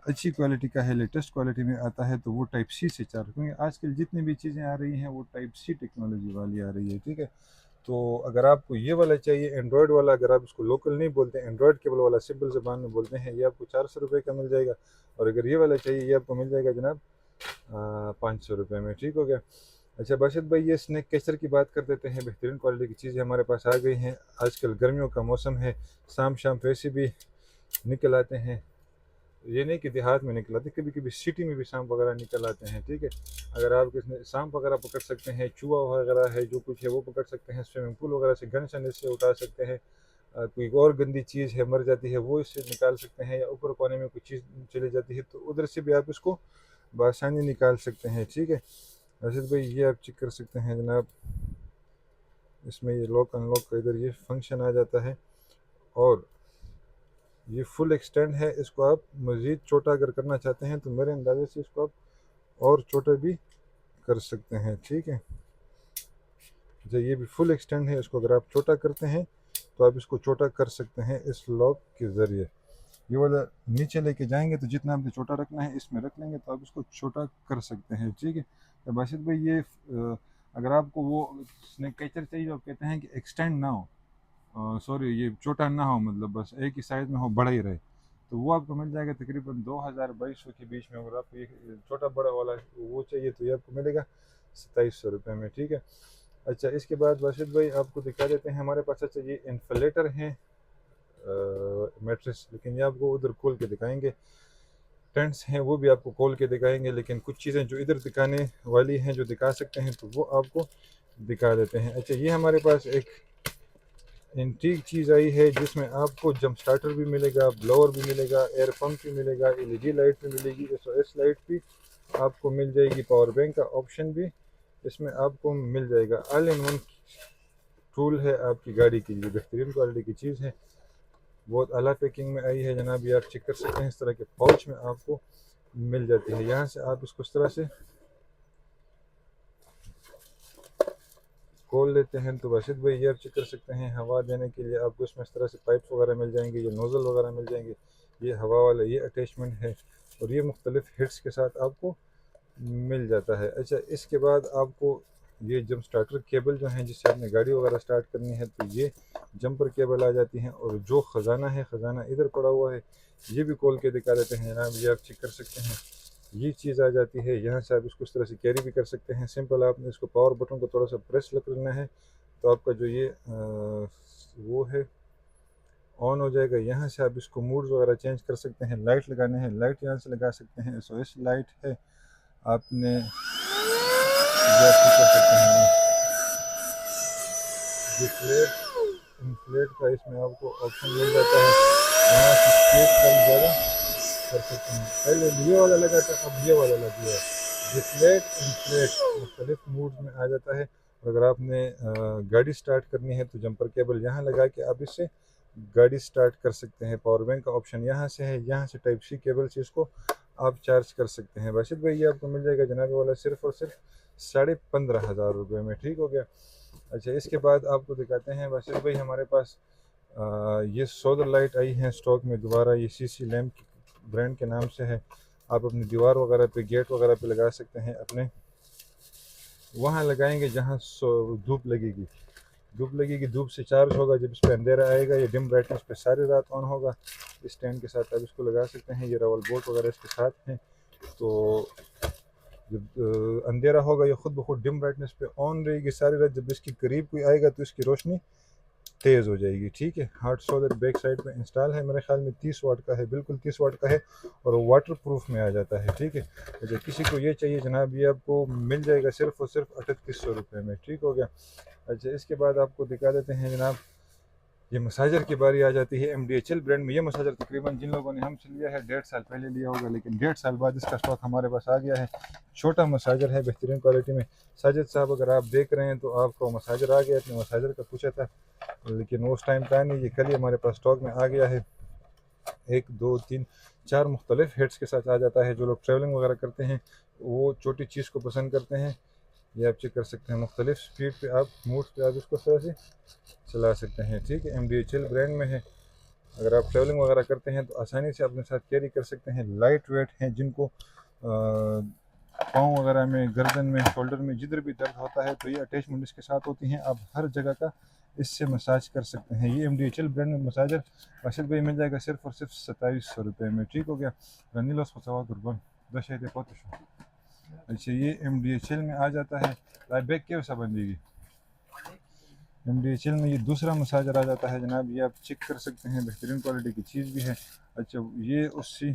अच्छी क्वालिटी का है, लेटेस्ट क्वालिटी में आता है, तो वो टाइप सी से चार्ज, क्योंकि आजकल जितनी भी चीज़ें आ रही हैं वो टाइप सी टेक्नोलॉजी वाली आ रही है, ठीक है। तो अगर आपको ये वाला चाहिए एंड्रॉयड वाला, अगर आप इसको लोकल नहीं बोलते, एंड्रॉयड केबल वाला सिंपल ज़बान में बोलते हैं, ये आपको 400 रुपये का मिल जाएगा। और अगर ये वाला चाहिए ये आपको मिल जाएगा जनाब 500 रुपये में, ठीक हो गया। अच्छा बाशिद भाई, ये स्नैक कैचर की बात कर देते हैं। बेहतरीन क्वालिटी की चीज़ें हमारे पास आ गई हैं। आजकल गर्मियों का मौसम है, शाम शाम वैसे भी निकल आते हैं, ये नहीं कि देहात में निकल आते, कभी कभी सिटी में भी सांप वगैरह निकल आते हैं, ठीक है। अगर आप किसने सांप वगैरह पकड़ सकते हैं, चूहा वगैरह है, जो कुछ है वो पकड़ सकते हैं। स्विमिंग पूल वगैरह से गन शन इससे उठा सकते हैं। कोई और गंदी चीज़ है मर जाती है वो इससे निकाल सकते हैं, या ऊपर कोने में कोई चीज़ चली जाती है तो उधर से भी आप इसको बआसानी निकाल सकते हैं, ठीक है। रशीद भाई ये आप चेक कर सकते हैं जनाब, इसमें ये लॉक अनलॉक का इधर ये फंक्शन आ जाता है और ये फुल एक्सटेंड है। इसको आप मज़ीद छोटा अगर करना चाहते हैं तो मेरे अंदाजे से इसको आप और छोटा भी कर सकते हैं, ठीक है। जो ये भी फुल एक्सटेंड है, इसको अगर आप छोटा करते हैं तो आप इसको छोटा कर सकते हैं इस लॉक के ज़रिए। ये वाला नीचे लेके जाएंगे तो जितना आपने छोटा रखना है इसमें रख लेंगे तो आप इसको छोटा कर सकते हैं, ठीक है। तो बाशिद भाई ये अगर आपको वो स्नैक कैचर चाहिए, आप कहते हैं कि एक्सटेंड ना हो, सॉरी ये छोटा ना हो, मतलब बस एक ही साइज़ में हो, बड़ा ही रहे, तो वो आपको मिल जाएगा तकरीबन 2000-2200 के बीच में। अगर आपको ये छोटा बड़ा वाला वो चाहिए तो ये आपको मिलेगा 2700 रुपये में, ठीक है। अच्छा, इसके बाद वाशिद भाई आपको दिखा देते हैं हमारे पास। अच्छा, ये इन्फ्लेटर हैं मैट्रेस, लेकिन ये आपको उधर खोल के दिखाएंगे। टेंट्स हैं वो भी आपको खोल के दिखाएंगे, लेकिन कुछ चीज़ें जो इधर दिखाने वाली हैं जो दिखा सकते हैं तो वो आपको दिखा देते हैं। अच्छा, ये हमारे पास एक एंटीक चीज़ आई है जिसमें आपको जंप स्टार्टर भी मिलेगा, ब्लोअर भी मिलेगा, एयर पंप भी मिलेगा, एलईडी लाइट भी मिलेगी, एसओएस लाइट भी आपको मिल जाएगी, पावर बैंक का ऑप्शन भी इसमें आपको मिल जाएगा। ऑल इन वन टूल है आपकी गाड़ी के लिए, बेहतरीन क्वालिटी की चीज़ है, बहुत अला पैकिंग में आई है जनाब। ये आप चेक कर सकते हैं, इस तरह के पाउच में आपको मिल जाती है। यहाँ से आप इसको इस तरह से खोल लेते हैं तो वाशिद भाई ये आप चेक कर सकते हैं, हवा देने के लिए आपको इसमें इस तरह से पाइप्स वगैरह मिल जाएंगे, ये नोज़ल वगैरह मिल जाएंगे, ये हवा वाला ये अटैचमेंट है, और ये मुख्तलिफ हिट्स के साथ आपको मिल जाता है। अच्छा, इसके बाद आपको ये जंप स्टार्टर केबल जो हैं जिससे आपने गाड़ी वगैरह स्टार्ट करनी है तो ये जंपर केबल आ जाती हैं, और जो ख़जाना है, ख़जाना इधर पड़ा हुआ है, ये भी खोल के दिखा देते हैं जनाब। ये आप चेक कर सकते हैं, ये चीज़ आ जाती है, यहाँ से आप इसको इस तरह से कैरी भी कर सकते हैं। सिंपल आपने इसको पावर बटन को थोड़ा सा प्रेस करना है तो आपका जो ये वो है ऑन हो जाएगा। यहाँ से आप इसको मूड्स वगैरह चेंज कर सकते हैं, लाइट लगाने हैं लाइट यहाँ से लगा सकते हैं, एसओएस लाइट है आपने ये कर सकते हैं। डिस्प्ले इन्फ्लेट का इसमें आपको ऑप्शन मिल जाता है, यहाँ से स्पीड कम ज़्यादा कर सकते हैं। पहले ये वाला लगा था, अब ये वाला लग गया है। डिफ्लेट इन्फ्लेट मुख्तलिफ मूड्स में आ जाता है। अगर आपने गाड़ी स्टार्ट करनी है तो जंपर केबल यहाँ लगा के आप इससे गाड़ी स्टार्ट कर सकते हैं। पावर बैंक का ऑप्शन यहाँ से है, यहाँ से टाइप सी केबल से इसको आप चार्ज कर सकते हैं। वाशिद भाई ये आपको मिल जाएगा जनाब वाला सिर्फ और सिर्फ 15,500 रुपये में, ठीक हो गया। अच्छा, इसके बाद आपको दिखाते हैं वाशिद भाई हमारे पास ये सोलर लाइट आई हैं स्टॉक में दोबारा, ये सीसी लैम्प ब्रांड के नाम से है। आप अपनी दीवार वगैरह पे, गेट वगैरह पे लगा सकते हैं, अपने वहाँ लगाएंगे जहाँ धूप लगेगी, धूप लगेगी, धूप से चार्ज होगा, जब इस पर अंधेरा आएगा ये डिम ब्राइटनेस पे सारी रात ऑन होगा। इस स्टैंड के साथ आप इसको लगा सकते हैं, ये रवल बोर्ड वगैरह इसके साथ हैं, तो जब अंधेरा होगा ये खुद ब खुद डिम ब्राइटनेस पे ऑन रहेगी सारी रात। जब इसके करीब कोई आएगा तो इसकी रोशनी तेज़ हो जाएगी, ठीक है। हार्ट सोलर बैक साइड पे इंस्टॉल है, मेरे ख्याल में 30 वाट का है, बिल्कुल 30 वाट का है, और वाटर प्रूफ में आ जाता है, ठीक है। अच्छा, किसी को ये चाहिए जनाब ये आपको मिल जाएगा सिर्फ और सिर्फ 3800 रुपये में, ठीक हो गया। अच्छा, इसके बाद आपको दिखा देते हैं जनाब, ये मसाजर की बारी आ जाती है MDHL ब्रांड में। ये मसाजर तकरीबन जिन लोगों ने हमसे लिया है 1.5 साल पहले लिया होगा, लेकिन 1.5 साल बाद इसका स्टॉक हमारे पास आ गया है। छोटा मसाजर है बेहतरीन क्वालिटी में। साजिद साहब अगर आप देख रहे हैं तो आपको मसाजर आ गया, अपने मसाजर का पूछा था लेकिन उस टाइम था नहीं, ये कल ही हमारे पास स्टॉक में आ गया है। 1 2 3 4 मुख्तलिफ हेड्स के साथ आ जाता है। जो लोग ट्रैवलिंग वगैरह करते हैं वो छोटी चीज़ को पसंद करते हैं, ये आप चेक कर सकते हैं, मुख्तलिफ स्पीड पे आप मूड पे आप इसको तरह से चला सकते हैं, ठीक है। MDHL ब्रांड में है। अगर आप ट्रैवलिंग वगैरह करते हैं तो आसानी से अपने साथ कैरी कर सकते हैं। लाइट वेट हैं, जिनको पाँव वगैरह में, गर्दन में, शोल्डर में जिधर भी दर्द होता है तो ये अटैचमेंट इसके साथ होती हैं, आप हर जगह का इससे मसाज कर सकते हैं। ये MDHL ब्रांड में मसाजर वाशिद भाई मिल जाएगा सिर्फ और सिर्फ 2700 रुपये में, ठीक हो गया। रनीलोस फसवा कुर्बान दशहरे पोतशो। अच्छा, ये MDHL में आ जाता है, लाइट बैग के वसा बंदेगी। MDHL में ये दूसरा मसाजर आ जाता है जनाब, ये आप चेक कर सकते हैं, बेहतरीन क्वालिटी की चीज़ भी है। अच्छा, ये उसी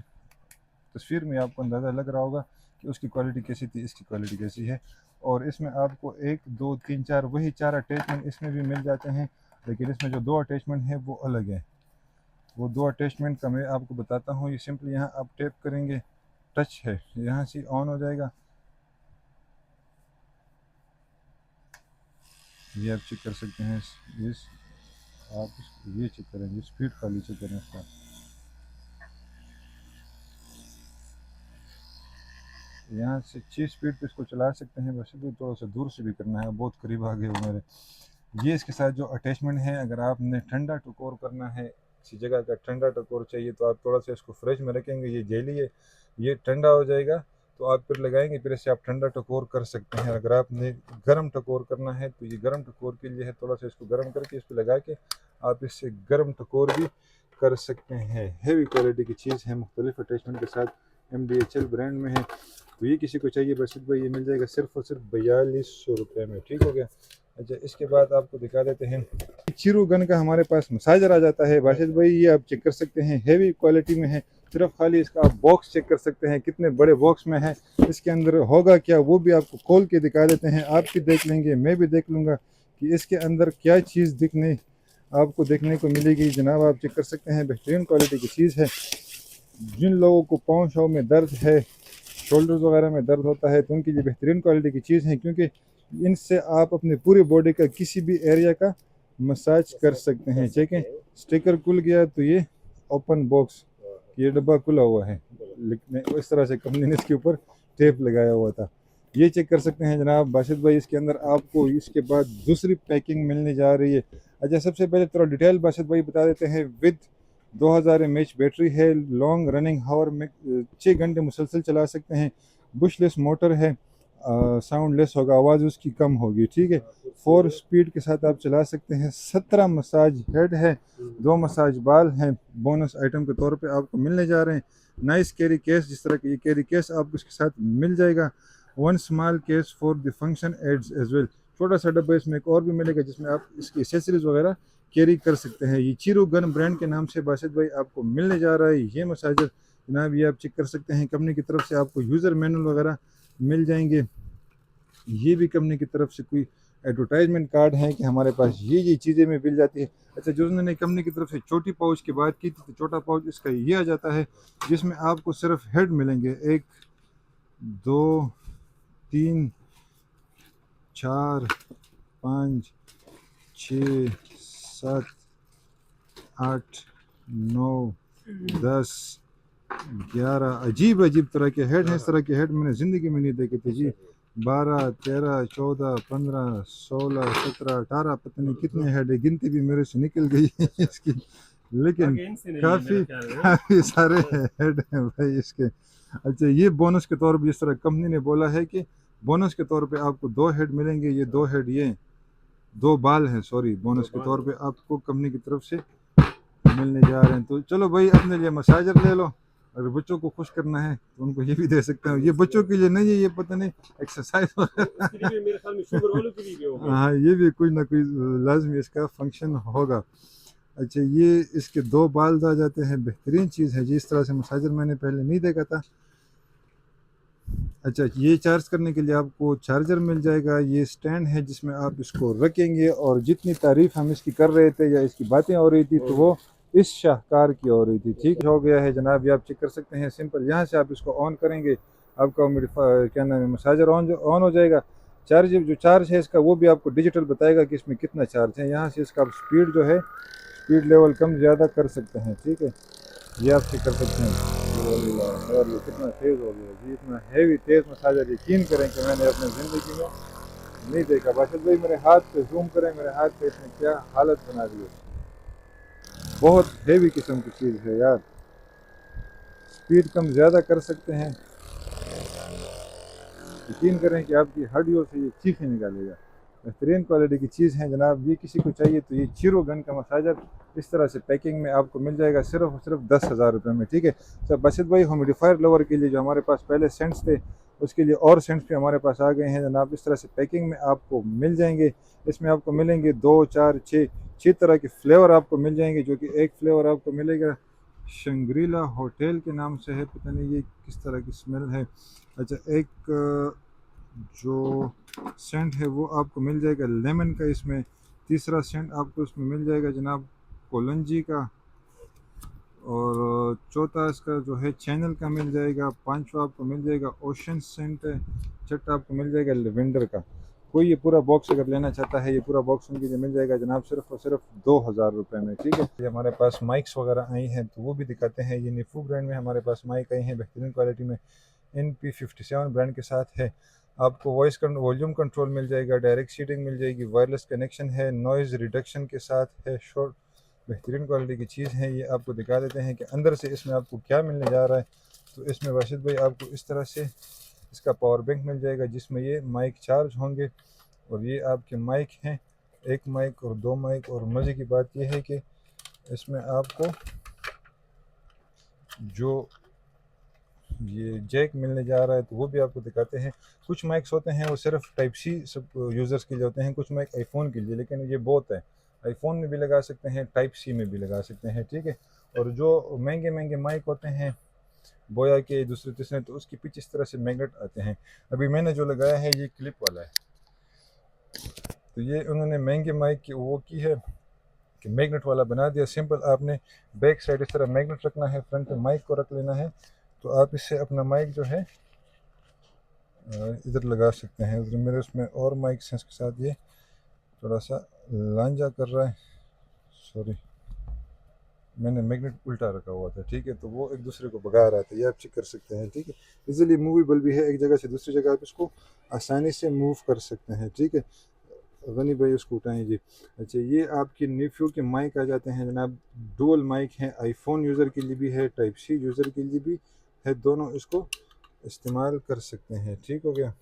तस्वीर में आपको अंदाज़ा लग रहा होगा कि उसकी क्वालिटी कैसी थी, इसकी क्वालिटी कैसी है। और इसमें आपको 1 2 3 4 वही 4 अटैचमेंट इसमें भी मिल जाते हैं, लेकिन इसमें जो 2 अटैचमेंट हैं वो अलग है। वो 2 अटैचमेंट का मैं आपको बताता हूँ। ये सिंपली यहाँ आप टैप करेंगे, टच है, यहाँ से ऑन हो जाएगा। ये आप चेक कर सकते हैं, इस आप ये चेक करेंगे, स्पीड खाली चेक करें इसका। यहाँ से 6 स्पीड पे इसको चला सकते हैं, वैसे तो थोड़ा सा दूर से भी करना है, बहुत करीब आ गए हो मेरे। ये इसके साथ जो अटैचमेंट है, अगर आपने ठंडा टकोर करना है, किसी जगह का ठंडा टकोर चाहिए तो आप थोड़ा सा इसको फ्रिज में रखेंगे, ये जेली है, ये ठंडा हो जाएगा तो आप फिर लगाएंगे, फिर इससे आप ठंडा टकोर कर सकते हैं। अगर आपने गर्म टकोर करना है तो ये गर्म टकोर के लिए है, थोड़ा सा इसको गर्म करके इस पर लगा के आप इससे गर्म टकोर भी कर सकते हैं। हेवी क्वालिटी की चीज़ है, मुख्तलिफ अटैचमेंट के साथ, MDHL ब्रांड में है। तो ये किसी को चाहिए बासित भाई, ये मिल जाएगा सिर्फ और सिर्फ 4200 रुपये में। ठीक हो गया। अच्छा, इसके बाद आपको दिखा देते हैं चीरू गन का हमारे पास मसाजर आ जाता है बासित भाई, ये आप चेक कर सकते हैं, हेवी क्वालिटी में है। सिर्फ खाली इसका आप बॉक्स चेक कर सकते हैं, कितने बड़े बॉक्स में है, इसके अंदर होगा क्या वो भी आपको खोल के दिखा देते हैं। आप भी देख लेंगे, मैं भी देख लूँगा कि इसके अंदर क्या चीज़ आपको देखने को मिलेगी। जनाब आप चेक कर सकते हैं, बेहतरीन क्वालिटी की चीज़ है। जिन लोगों को पाँव शाव में दर्द है, शोल्डर्स वगैरह में दर्द होता है, तो उनके लिए बेहतरीन क्वालिटी की चीज़ है, क्योंकि इनसे आप अपने पूरे बॉडी का किसी भी एरिया का मसाज कर सकते हैं। चेकें, स्टिकर खुल गया तो ये ओपन बॉक्स, ये डब्बा खुला हुआ है, लिखने इस तरह से कंपनी ने इसके ऊपर टेप लगाया हुआ था। ये चेक कर सकते हैं जनाब बासित भाई। इसके अंदर आपको इसके बाद दूसरी पैकिंग मिलने जा रही है। अच्छा, सबसे पहले थोड़ा डिटेल बासित भाई बता देते हैं। विद 2000 mAh बैटरी है, लॉन्ग रनिंग हावर में 6 घंटे मुसलसल चला सकते हैं। बुशलेस मोटर है, साउंड लेस होगा, आवाज़ उसकी कम होगी। ठीक है, 4 स्पीड के साथ आप चला सकते हैं। 17 मसाज हेड है, 2 मसाज बाल हैं, बोनस आइटम के तौर पे आपको मिलने जा रहे हैं। नाइस कैरी केस, जिस तरह की ये कैरी केस आपको इसके साथ मिल जाएगा। 1 small case for the function adds as well, छोटा सा डब्बा इसमें एक और भी मिलेगा जिसमें आप इसकी एसेसरीज वगैरह कैरी कर सकते हैं। ये चीरू गन ब्रांड के नाम से बासित भाई आपको मिलने जा रहा है ये मसाजर। जनाब ये आप चेक कर सकते हैं, कंपनी की तरफ से आपको यूज़र मैनुअल वगैरह मिल जाएंगे। ये भी कंपनी की तरफ से कोई एडवर्टाइजमेंट कार्ड है कि हमारे पास ये चीज़ें में मिल जाती है। अच्छा, जो उन्होंने कंपनी की तरफ से छोटी पाउच की बात की थी, तो छोटा पाउच इसका ये आ जाता है, जिसमें आपको सिर्फ हेड मिलेंगे 1 2 3 4 5 6 7 8 9 10 11 अजीब अजीब तरह के हेड हैं। इस तरह के हेड मैंने ज़िंदगी में नहीं देखे थे जी। 12 13 14 15 16 17 18 पता नहीं कितने हेड है, गिनती भी मेरे से निकल गई है इसकी, लेकिन काफ़ी सारे हेड हैं भाई इसके। अच्छा, ये बोनस के तौर पर जिस तरह कंपनी ने बोला है कि बोनस के तौर पे आपको 2 हेड मिलेंगे, ये 2 हेड, ये 2 बाल हैं, सॉरी, बोनस के तौर पे आपको कंपनी की तरफ से मिलने जा रहे हैं। तो चलो भाई, अपने लिए मसाजर ले लो, अगर बच्चों को खुश करना है तो उनको ये भी दे सकते हैं। ये बच्चों के लिए नहीं है, ये पता नहीं एक्सरसाइज हाँ, ये भी कोई ना कोई लाजमी इसका फंक्शन होगा। अच्छा, ये इसके 2 बाल आ जाते हैं, बेहतरीन चीज़ है जी। इस तरह से मसाजर मैंने पहले नहीं देखा था। अच्छा, ये चार्ज करने के लिए आपको चार्जर मिल जाएगा। ये स्टैंड है जिसमें आप इसको रखेंगे, और जितनी तारीफ हम इसकी कर रहे थे या इसकी बातें हो रही थी, तो वो इस शाहकार की हो रही थी। ठीक हो गया है जनाब, ये आप चेक कर सकते हैं। सिंपल, यहाँ से आप इसको ऑन करेंगे, आपका क्या नाम है, मसाजर ऑन हो जाएगा। जो चार्ज है इसका, वो भी आपको डिजिटल बताएगा कि इसमें कितना चार्ज है। यहाँ से इसका आप स्पीड जो है, स्पीड लेवल कम ज़्यादा कर सकते हैं। ठीक है, ये आप चेक कर सकते हैं। और ये कितना तेज़ हो गया जी, इतना हेवी तेज़ मसाजर यकीन करें कि मैंने अपनी ज़िंदगी में नहीं देखा। बासित भाई मेरे हाथ पे जूम करें, मेरे हाथ पे इसने क्या हालत बना दी है। बहुत हेवी किस्म की चीज़ है यार, स्पीड कम ज़्यादा कर सकते हैं। यकीन करें कि आपकी हड्डियों से ये चीखें निकालेगा। बेहतरीन क्वालिटी की चीज़ है जनाब। ये किसी को चाहिए तो ये चीरू गन का मसाजर इस तरह से पैकिंग में आपको मिल जाएगा सिर्फ और सिर्फ 10,000 रुपये में। ठीक है। तो बासित भाई, ह्यूमिडिफायर लवर के लिए जो हमारे पास पहले सेंट्स थे, उसके लिए और सेंट्स भी हमारे पास आ गए हैं जनाब। इस तरह से पैकिंग में आपको मिल जाएंगे। इसमें आपको मिलेंगे 2 4 6 तरह के फ्लेवर आपको मिल जाएंगे, जो कि एक फ्लेवर आपको मिलेगा शंग्रीला होटल के नाम से है, पता नहीं ये किस तरह की स्मेल है। अच्छा, एक जो सेंट है वो आपको मिल जाएगा लेमन का। इसमें तीसरा सेंट आपको इसमें मिल जाएगा जनाब कोलंजी का, और चौथा इसका जो है चैनल का मिल जाएगा। पांचवा आपको मिल जाएगा ओशन सेंट है। छठा आपको मिल जाएगा लेवेंडर का। कोई ये पूरा बॉक्स अगर लेना चाहता है, ये पूरा बॉक्स उनके लिए मिल जाएगा जनाब सिर्फ और सिर्फ 2,000 रुपये में। ठीक है। ये हमारे पास माइक्स वगैरह आई हैं तो वो भी दिखाते हैं। ये निफू ब्रांड में हमारे पास माइक आई हैं, बेहतरीन क्वालिटी में, NP57 ब्रांड के साथ है। आपको वॉल्यूम कंट्रोल मिल जाएगा, डायरेक्ट सीटिंग मिल जाएगी, वायरलेस कनेक्शन है, नॉइज़ रिडक्शन के साथ है, शॉर्ट, बेहतरीन क्वालिटी की चीज़ है। ये आपको दिखा देते हैं कि अंदर से इसमें आपको क्या मिलने जा रहा है। तो इसमें बासित भाई आपको इस तरह से इसका पावर बैंक मिल जाएगा, जिसमें ये माइक चार्ज होंगे, और ये आपके माइक हैं एक माइक और 2 माइक। और मज़े की बात यह है कि इसमें आपको जो ये जैक मिलने जा रहा है तो वो भी आपको दिखाते हैं। कुछ माइक्स होते हैं वो सिर्फ टाइप सी सब यूज़र्स के लिए होते हैं, कुछ माइक आईफोन के लिए, लेकिन ये बहुत है, आईफोन में भी लगा सकते हैं, टाइप सी में भी लगा सकते हैं, ठीक है। और जो महंगे महंगे माइक होते हैं बोया के दूसरे तीसरे, तो उसके पीछे इस तरह से मैग्नेट आते हैं। अभी मैंने जो लगाया है ये क्लिप वाला है, तो ये उन्होंने महंगे माइक की वो की है कि मैग्नेट वाला बना दिया। सिंपल आपने बैक साइड इस तरह मैग्नेट रखना है, फ्रंट में माइक को रख लेना है, तो आप इससे अपना माइक जो है इधर लगा सकते हैं। उधर मेरे उसमें और माइक हैं इसके साथ, ये थोड़ा सा लांजा कर रहा है, सॉरी मैंने मैग्नेट उल्टा रखा हुआ था, ठीक है, तो वो एक दूसरे को भगा रहा था, ये आप चेक कर सकते हैं, ठीक है। इजीली मूवेबल भी है, एक जगह से दूसरी जगह आप इसको आसानी से मूव कर सकते हैं, ठीक है। गनी भाई उसको उठाएं जी। अच्छा, ये आपके नेफ्यू के माइक आ जाते हैं जनाब, डुअल माइक हैं, आईफोन यूज़र के लिए भी है, टाइप सी यूज़र के लिए भी है, दोनों इसको इस्तेमाल कर सकते हैं, ठीक हो गया।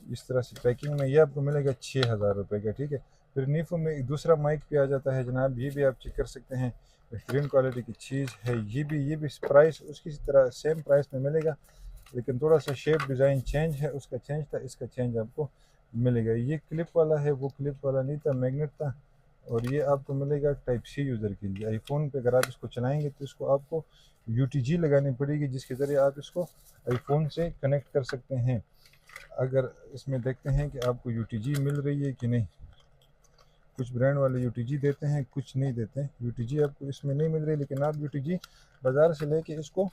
इस तरह से पैकिंग में ये आपको मिलेगा 6,000 रुपये का, ठीक है। फिर नीफो में एक दूसरा माइक भी आ जाता है जनाब, ये भी आप चेक कर सकते हैं, बेहतरीन क्वालिटी की चीज़ है। ये भी प्राइस उसकी तरह सेम प्राइस में मिलेगा, लेकिन थोड़ा सा शेप डिज़ाइन चेंज है, उसका चेंज था, इसका चेंज आपको मिलेगा। ये क्लिप वाला है, वो क्लिप वाला नहीं था, मैग्नेट था। और ये आपको मिलेगा टाइप सी यूज़र के लिए। आईफोन पे अगर आप इसको चलाएंगे तो इसको आपको यूटीजी लगानी पड़ेगी, जिसके ज़रिए आप इसको आईफोन से कनेक्ट कर सकते हैं। अगर इसमें देखते हैं कि आपको यूटीजी मिल रही है कि नहीं, कुछ ब्रांड वाले यूटीजी देते हैं, कुछ नहीं देते हैं। यूटीजी आपको इसमें नहीं मिल रही, लेकिन आप यूटीजी बाज़ार से लेके इसको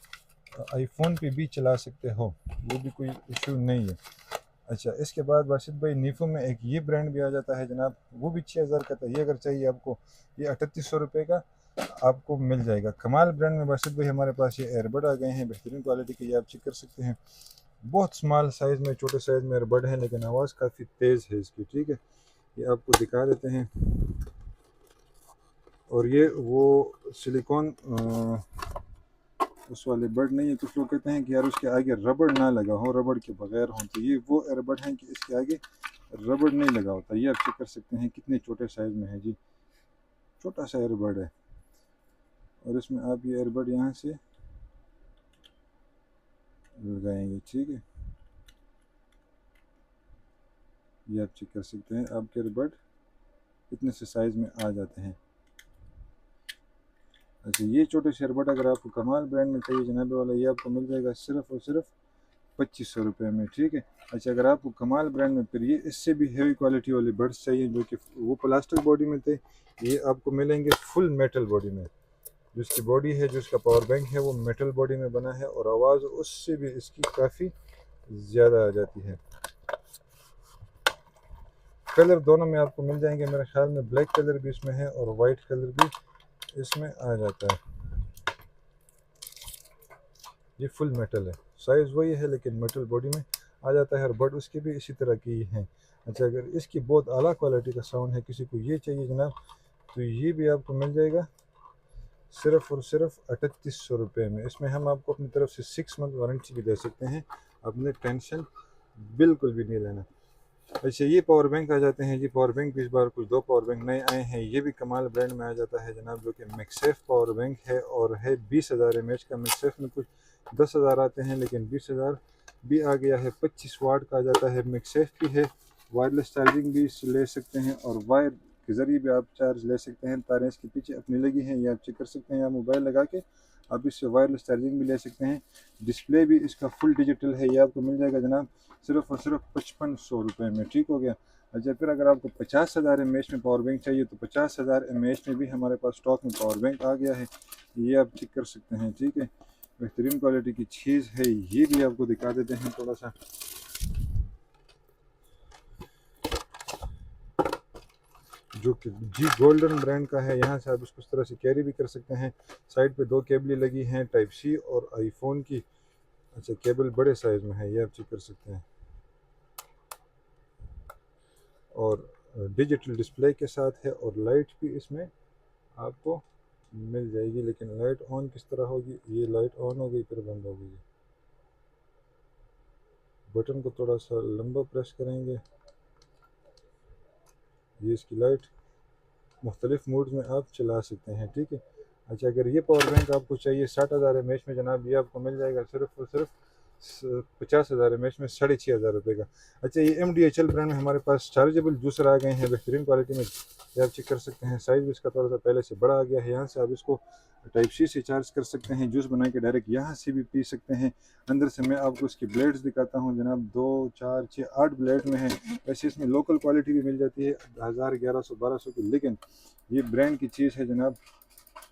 आईफोन पे भी चला सकते हो, वो भी कोई इशू नहीं है। अच्छा, इसके बाद बाशिद भाई नीफो में एक ये ब्रांड भी आ जाता है जनाब, वो भी 6,000 का था। ये अगर चाहिए आपको, ये 3800 रुपये का आपको मिल जाएगा। कमाल ब्रांड में बाशिद भाई हमारे पास ये एयरबड आ गए हैं, बेहतरीन क्वालिटी के, ये आप चेक कर सकते हैं। बहुत स्मॉल साइज़ में, छोटे साइज़ में एयरबड है, लेकिन आवाज़ काफ़ी तेज़ है इसकी, ठीक है। ये आपको दिखा देते हैं। और ये वो सिलिकॉन उस वाले बड नहीं है। कुछ लोग कहते हैं कि यार उसके आगे रबड़ ना लगा हो, रबड़ के बगैर हो, तो ये वो एयरबड हैं कि इसके आगे रबड़ नहीं लगा होता। ये आप चेक कर सकते हैं कितने छोटे साइज़ में है जी, छोटा सा एयरबड है। और इसमें आप ये एयरबड यहाँ से लगाएंगे, ठीक है, ये आप चेक कर सकते हैं, आपके एयरबड इतने से साइज़ में आ जाते हैं। अच्छा, ये छोटे से एयरबड अगर आपको कमाल ब्रांड में चाहिए जनाबे वाला, ये आपको मिल जाएगा सिर्फ और सिर्फ 2500 रुपये में, ठीक है। अच्छा, अगर आपको कमाल ब्रांड में फिर ये इससे भी हेवी क्वालिटी वाले बड्स चाहिए, जो कि वो प्लास्टिक बॉडी में थे, ये आपको मिलेंगे फुल मेटल बॉडी में। जिसकी बॉडी है, जो इसका पावर बैंक है, वो मेटल बॉडी में बना है, और आवाज़ उससे भी इसकी काफ़ी ज़्यादा आ जाती है। कलर दोनों में आपको मिल जाएंगे, मेरे ख्याल में ब्लैक कलर भी इसमें है और वाइट कलर भी इसमें आ जाता है। ये फुल मेटल है, साइज़ वही है लेकिन मेटल बॉडी में आ जाता है, और बड उसकी भी इसी तरह की है। अच्छा, अगर इसकी बहुत आला क्वालिटी का साउंड है, किसी को ये चाहिए जनाब, तो ये भी आपको मिल जाएगा सिर्फ़ और सिर्फ 3800 रुपये में। इसमें हम आपको अपनी तरफ से 6 मंथ वारंटी भी दे सकते हैं, अपने टेंशन बिल्कुल भी नहीं लेना। अच्छा, ये पावर बैंक आ जाते हैं जी, पावर बैंक भी इस बार कुछ 2 पावर बैंक नए आए हैं, ये भी कमाल ब्रांड में आ जाता है जनाब, जो कि मैक्सेफ पावर बैंक है और है 20,000 mAh का। मैक्सेफ में कुछ 10,000 आते हैं, लेकिन 20,000 भी आ गया है। 25 वाट का आ जाता है, मैक्सेफ भी है, वायरलेस चार्जिंग भी ले सकते हैं, और वायर के ज़रिए भी आप चार्ज ले सकते हैं। तारें इसके पीछे अपनी लगी हैं, ये आप चेक कर सकते हैं, या मोबाइल लगा के आप इससे वायरलेस चार्जिंग भी ले सकते हैं। डिस्प्ले भी इसका फुल डिजिटल है, ये आपको मिल जाएगा जनाब सिर्फ और सिर्फ 5500 रुपये में, ठीक हो गया। अच्छा, फिर अगर आपको 50,000 mAh में पावर बैंक चाहिए, तो 50,000 mAh में भी हमारे पास स्टॉक में पावर बैंक आ गया है, ये आप चेक कर सकते हैं, ठीक है। बेहतरीन क्वालिटी की चीज़ है, ये भी आपको दिखा देते हैं थोड़ा सा। जो कि जी गोल्डन ब्रांड का है, यहाँ से आप इसको इस तरह से कैरी भी कर सकते हैं। साइड पे 2 केबलें लगी हैं, टाइप सी और आईफोन की। अच्छा, केबल बड़े साइज़ में है, ये आप चेक कर सकते हैं, और डिजिटल डिस्प्ले के साथ है, और लाइट भी इसमें आपको मिल जाएगी। लेकिन लाइट ऑन किस तरह होगी, ये लाइट ऑन हो गई फिर बंद हो गई। बटन को थोड़ा सा लंबा प्रेस करेंगे, ये इसकी लाइट मुख्तलिफ मोड में आप चला सकते हैं, ठीक है। अच्छा, अगर ये पावर बैंक आपको चाहिए 60,000 एम एच में जनाब, ये आपको मिल जाएगा सिर्फ और सिर्फ 50,000 एम एच में 6,500 रुपये का। अच्छा, ये MDHL ब्रांड में हमारे पास चार्जेबल जूसर आ गए हैं बेहतरीन क्वालिटी में, ये आप चेक कर सकते हैं। साइज़ भी इसका थोड़ा सा पहले से बड़ा आ गया है। यहाँ से आप इसको टाइप सी से चार्ज कर सकते हैं, जूस बना के डायरेक्ट यहाँ से भी पी सकते हैं। अंदर से मैं आपको इसकी ब्लेड्स दिखाता हूँ जनाब, 2 4 6 8 ब्लेड में है। वैसे इसमें लोकल क्वालिटी भी मिल जाती है 1000 1100 1200 की, लेकिन ये ब्रांड की चीज़ है जनाब,